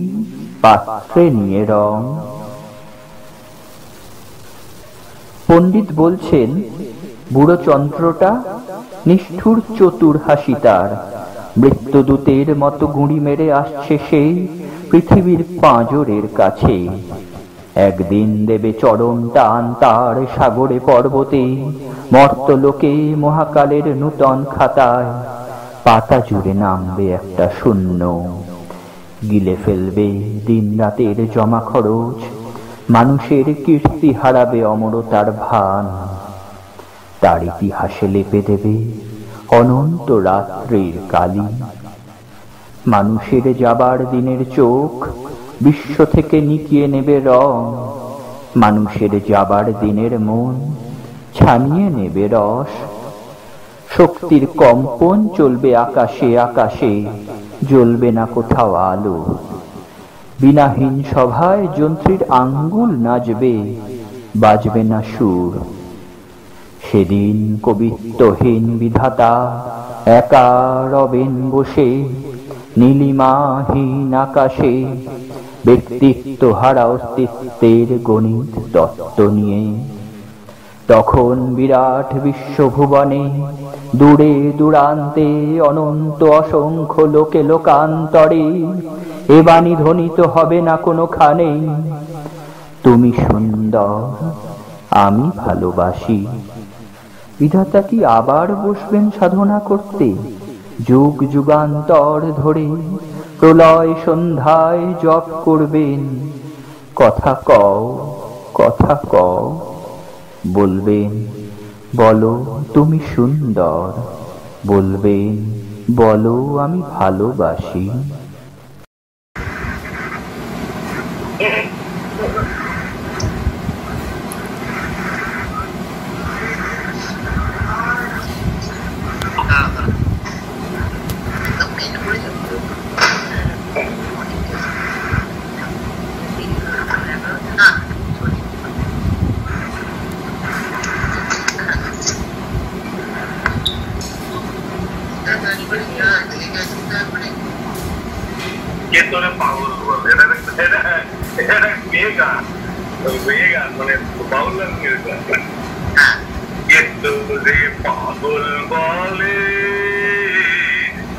পাত্রে নিয়ে রং। পণ্ডিত বলছেন বুড়ো চন্দ্রটা নিষ্ঠুর চতুর হাসি তার। মৃত্যুদূতের মতো গুঁড়ি মেরে আসছে সেই পৃথিবীর পাঁজরের কাছে। একদিন দেবে চরণ টান তার সাগরে পর্বতে, মর্তলোকে মহাকালের নূতন খাতায় পাতা জুড়ে নামবে একটা শূন্য। গিলে ফেলবে দিন রাতের জমা খরচ, মানুষের কীর্তি হারাবে অমরতার ভান। তার ইতিহাসে লেপে দেবে অনন্ত রাত্রির কালি। মানুষের যাবার দিনের চোখ বিশ্ব থেকে নিকিয়ে নেবে রং। মানুষের যাবার দিনের মন ছানিয়ে নেবে রস। শক্তির কম্পন চলবে আকাশে আকাশে, জ্বলবে না কোথাও আলো। বিনাহীন সভায় যন্ত্রীর আঙ্গুল নাচবে, বাজবে না সুর। সেদিন কবিত্বহীন বিধাতা একা রবেন বসে, নীলিমাহীন আকাশে ব্যক্তিত্ব হারা অস্তিত্বের গণিত তত্ত্ব নিয়ে। তখন বিরাট বিশ্বভুবনে দূরে দূরান্তে অনন্ত অসংখ্য লোকে লোকান্তরে এ বাণী ধ্বনিত হবে না কোনোখানে, তুমি সুন্দর আমি ভালোবাসি। বিধাতা কি আবার বসবেন সাধনা করতে? যুগ যুগান্তর ধরে প্রলয় সন্ধ্যায় জপ করবেন। কথা কও কথা কও, বলবেন বলো তুমি সুন্দর, বলবেন বলো আমি ভালোবাসি। পাগল বলে এটা মেয়ে গান, মেয়ে গান মানে বাউল গান। রে পাগল বলে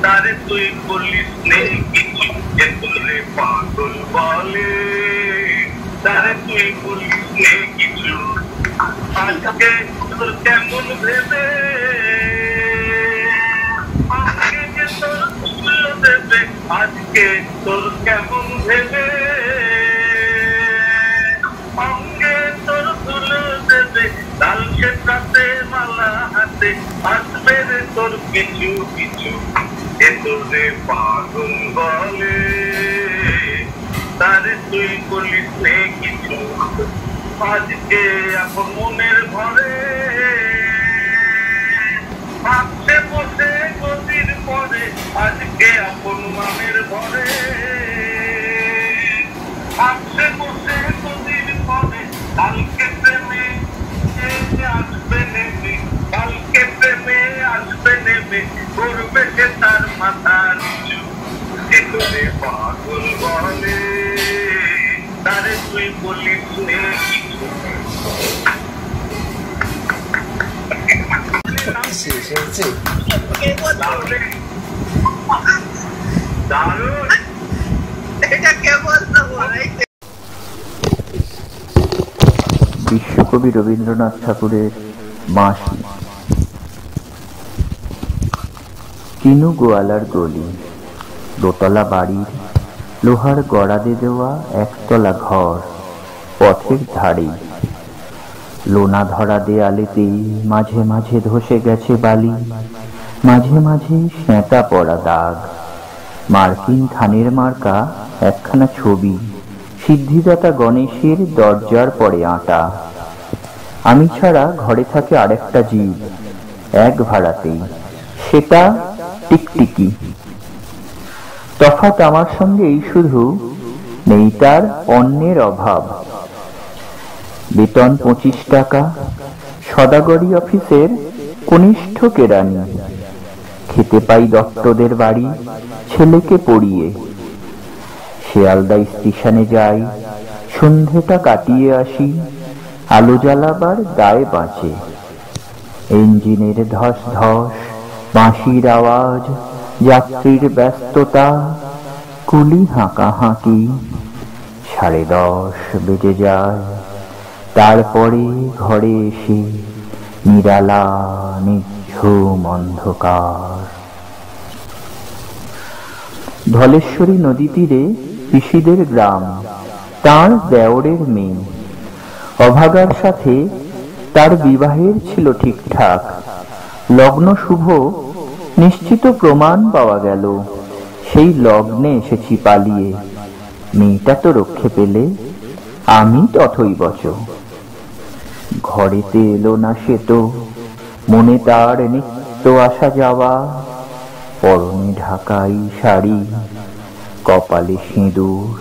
তারে তুই বলিস নেই কিছু, রে পাগল বলে তারে তুই বলিস নেই কিছু। আজকে তোর কেমন ভেবে আজকে তোর কেমন ভেবে অঙ্গে তোর তুলে দেবে, লাল সেটাতে মালা হাতে আসবে রে তোর কিছু কিছু। এ তোরে পাগল বলে তারে তুই বলিস নে কিছু। আজকে এখন মনের ঘরে ভাবছে বসে গদির পরে, আজকে আপন মানের ঘরে ভাবছে বসে গদির পরে। কালকে প্রেমে আসবে নেমে, কালকে প্রেমে আসবে নেমে, করবে সে তার মাথার নিচু। এগুলো পাগল বলে তারে তুই বলিস নে কিছু। বিশ্বকবি রবীন্দ্রনাথ ঠাকুরের বাঁশি। কিনু গোয়ালার গলি, দোতলা বাড়ির লোহার গড়াদে দেওয়া একতলা ঘর পথের ধারে। লোনা ধরা দেয়ালেতেই মাঝে মাঝে ধসে গেছে বালি, মাঝে মাঝে সেঁতা পড়া দাগ। মার্কিন ধানের মার্কা একখানা ছবি, সিদ্ধিদাতা গণেশের দরজার পরে আঁটা। আমি ছাড়া ঘরে থাকে আরেকটা জীব, এক ভাড়াতেই, সেটা টিকটিকি। তফাৎ আমার সঙ্গে এই শুধু, নেই তার অন্যের অভাব। বেতন 25 টাকা, সদাগরি অফিসের কনিষ্ঠ কেরানি। খেতে পাই দত্তদের বাড়ি, ছেলেকে পড়িয়ে। শিয়ালদা স্টেশনে যাই, সন্ধেটা কাটিয়ে আসি, আলো জ্বালাবার দায় বাঁচে। ইঞ্জিনের ধস ধস, বাঁশির আওয়াজ, যাত্রীর ব্যস্ততা, কুলি হাঁকাহাঁকি। 10:30 বেজে যায়, তারপরে ঘরে এসে নিরালা নিঝুম অন্ধকার। ধলেশ্বরী নদী তীরে পিসিদের গ্রাম, তার দেওরের মেয়ে। অভাগার সাথে তার বিবাহের ছিল ঠিকঠাক, লগ্ন শুভ নিশ্চিত প্রমাণ পাওয়া গেল। সেই লগ্নে এসেছি পালিয়ে। মেয়েটা তো রক্ষে পেলে, আমি তথৈবচ। ঘরেতে এলো না সে তো, মনে তার নিত্য আসা যাওয়া, পরনে ঢাকাই শাড়ি, কপালে সিঁদুর।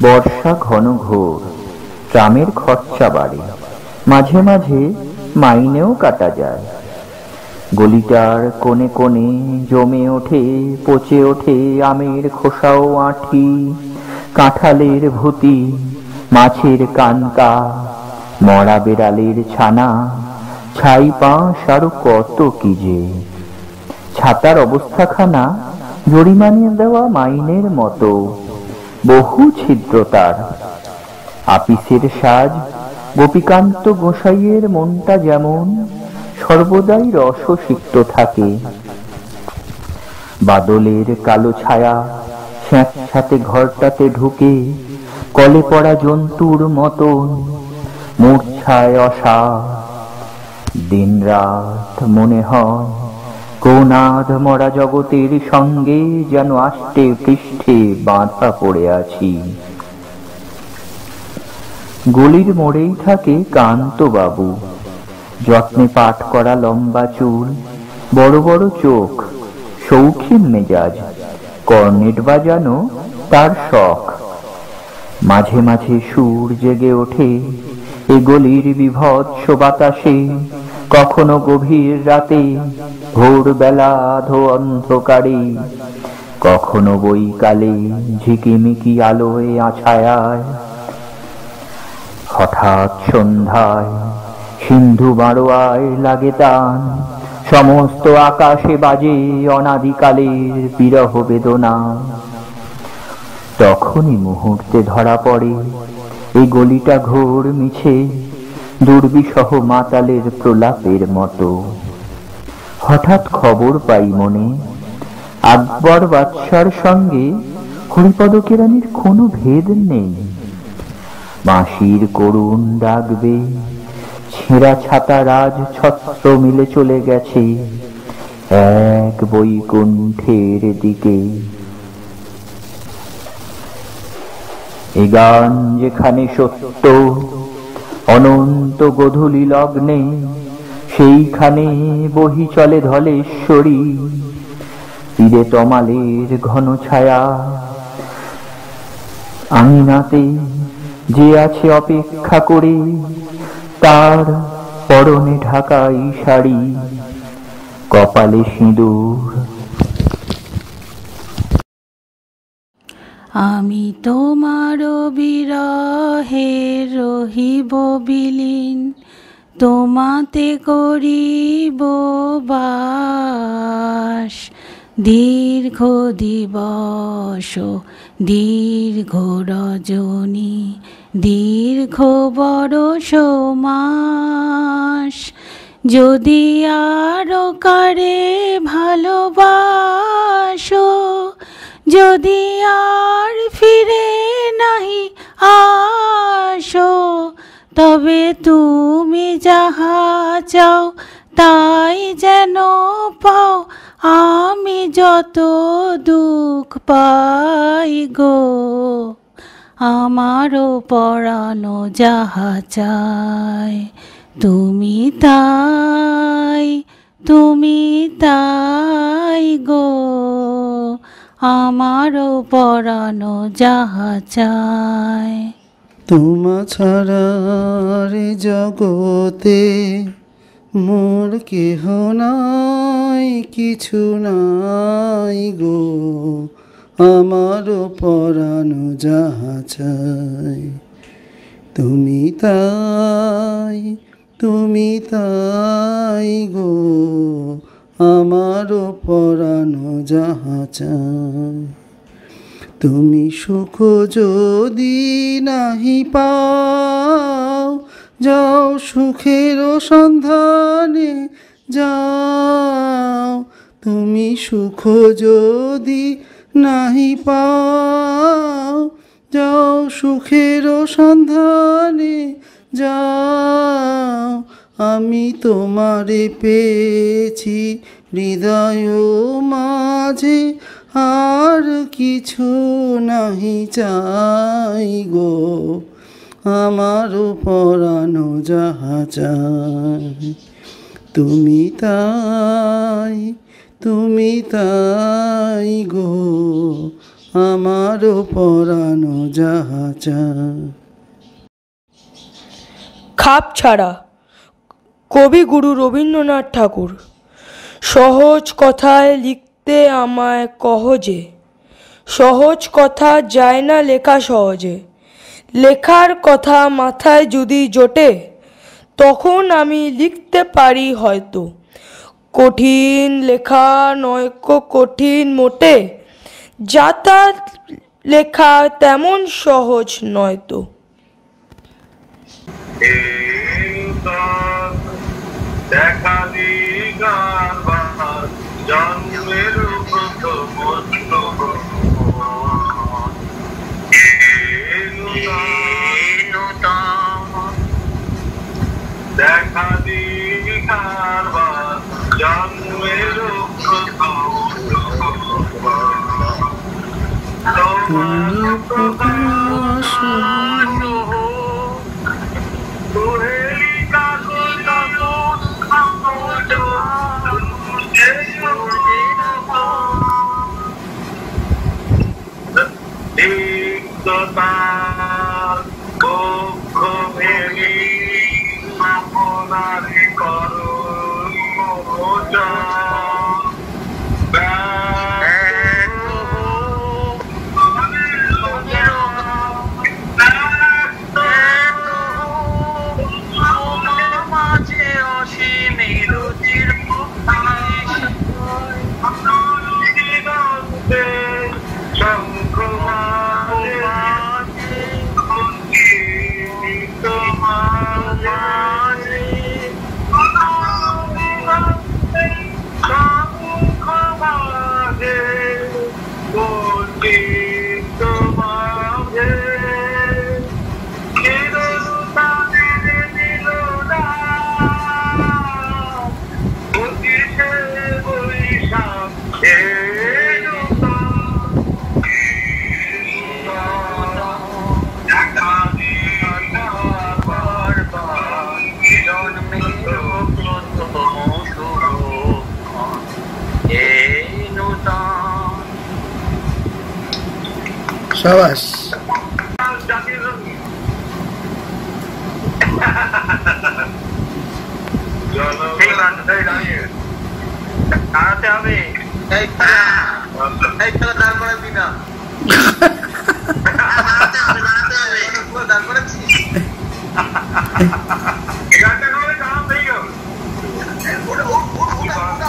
বর্ষা ঘন ঘোর, ট্রামের খরচা বাড়ে, মাঝে মাঝে মাইনেও কাটা যায়। গলিটার কোণে কোণে জমে ওঠে, পচে ওঠে আমের খোসাও আঁঠি, কাঁঠালের ভুতি, মাছের কানকা, মরা বেড়ালের ছানা, ছাই পাঁশ আরো কত কি যে। ছাতার অবস্থাখানা জরিমানিয়ে দেওয়া মাইনের মতো, বহু ছিদ্র তার। আপিসের সাজ গোপীকান্ত গোসাইয়ের মনটা যেমন সর্বদাই রসসিক্ত থাকে। বাদলের কালো ছায়া স্যাঁতস্যাঁতে ঘরটাতে ঢুকে, কলে পড়া জন্তুর মতন মূর্ছায় অসাড়। দিন রাত মনে হয় কোনাদ মরা জগতের সঙ্গে যেন আষ্টে পৃষ্ঠে বাঁধা পড়ে আছি। গলির মোড়েই থাকে কান্ত বাবু, যত্নে পাট করা লম্বা চুল, বড় বড় চোখ, শৌখিন মেজাজ, কর্নেট বাজানো তার শখ। মাঝে মাঝে সুর জেগে ওঠে এ গলির বিভৎস বাতাসে, কখনো গভীর রাতে, ভোরবেলা আধো অন্ধকারে, কখনো বৈকালে ঝিকিমিকি আলোয় আছায়ায়। হঠাৎ সন্ধ্যায় সিন্ধু বারোয়ায় লাগে টান, সমস্ত আকাশে বাজে অনাদিকালের বিরহ বেদনা। তখনই মুহূর্তে ধরা পড়ে এই গলিটা ঘোর মিছে, দুর্বিসহ মাতালের প্রলাপের মতো। হঠাৎ খবর পাই মনে, আকবর বাদশার সঙ্গে হরিপদ কেরানির কোনো ভেদ নেই। বাঁশির করুণ ডাকবে, ছেঁড়া ছাতা রাজ ছত্র মিলে চলে গেছে এক বৈকুণ্ঠের দিকে। এ গান যেখানে সত্য অনন্ত গোধূলি লগ্নে, সেইখানে বহি চলে ধলেশ্বরী। তীরে তমালের ঘন ছায়া, আঙিনাতে যে আছে অপেক্ষা করে, তার পরনে ঢাকাই শাড়ি, কপালে সিঁদুর। আমি তোমার বিরহে রহিব বিলীন, তোমাতে করিব বাস। দীর্ঘ দিবস দীর্ঘ রজনী, দীর্ঘ বরষ মাস। যদি আরো কারে ভালোবাসো, যদি আর ফিরে নাহি আসো, তবে তুমি যাহা চাও তাই যেন পাও। আমি যত দুঃখ পাই গো, আমারও পরানো যাহা চায়। তুমি তাই, তুমি তাই গো, আমারও পরানো যাহা চায়। তোমা ছাড়া রে জগতে মোর কেহ নাই, কিছু নাই গো, আমারও পরানো যাহা চাই। তুমি তাই, তুমি তাই গো, আমারও পরানো যাহা চাই। তুমি সুখ যদি নাহি পাও, যাও সুখের সন্ধানে যাও। তুমি সুখ যদি নাহি পাও, যাও সুখের সন্ধানে যাও। আমি তোমারে পেয়েছি হৃদয় মাঝে, আর কিছু নাহি চাই গো, আমারও পরানো যাহা চাই। তুমি তাই গো, আমারও পরানো যাহা চাই। খাপ ছাড়া কবিগুরু রবীন্দ্রনাথ ঠাকুর। সহজ কথায় লিখতে আমায় কহ যে, সহজ কথা যায় না লেখা সহজে। লেখার কথা মাথায় যদি জোটে, তখন আমি লিখতে পারি হয়তো। কঠিন লেখা নয়কো কঠিন মোটে, যাতা লেখা তেমন সহজ নয়তো। দেখালি গানবার জন্মের প্রথম দেখালি গানবার জন্মের সাবাস। দাঁড়াতে হবে, তারপরে বিনা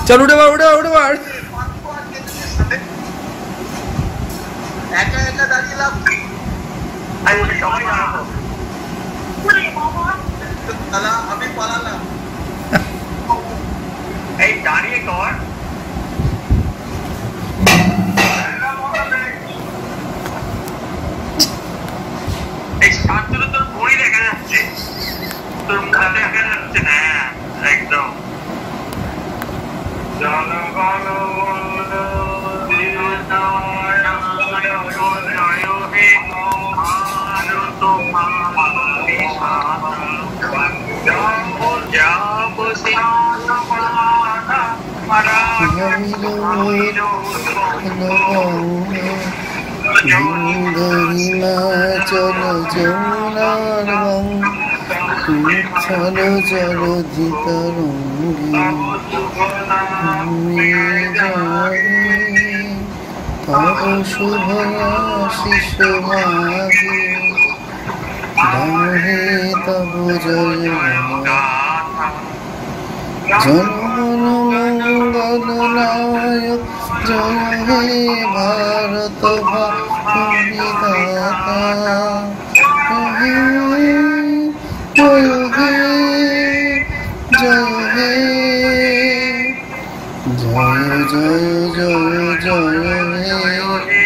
চল উঠে বার একা একা দাঁড়িয়ে লাভ। আমি পালালাম, এই দাঁড়িয়ে কর। এই ছাত্র তোর বই দেখা যাচ্ছে, তোর মুখে দেখা যাচ্ছে না একদম। জনগণ চল যমুনার চলো জলধি তরঙ্গে শুভ আশিস মাগে গাহে তব জয় জনগণ মঙ্গল নায়ক জয় হে ভারত বিধাতা জয় হে জয় হে জয় জয় জয় জয় হে।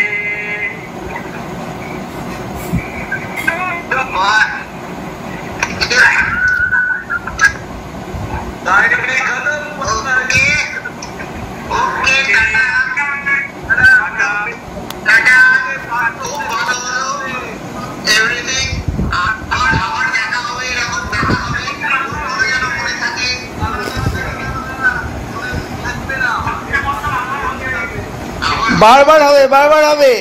ओके বারবার হবে, বারবার হবে।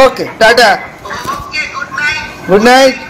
ওকে, টাটা, গুড নাইট।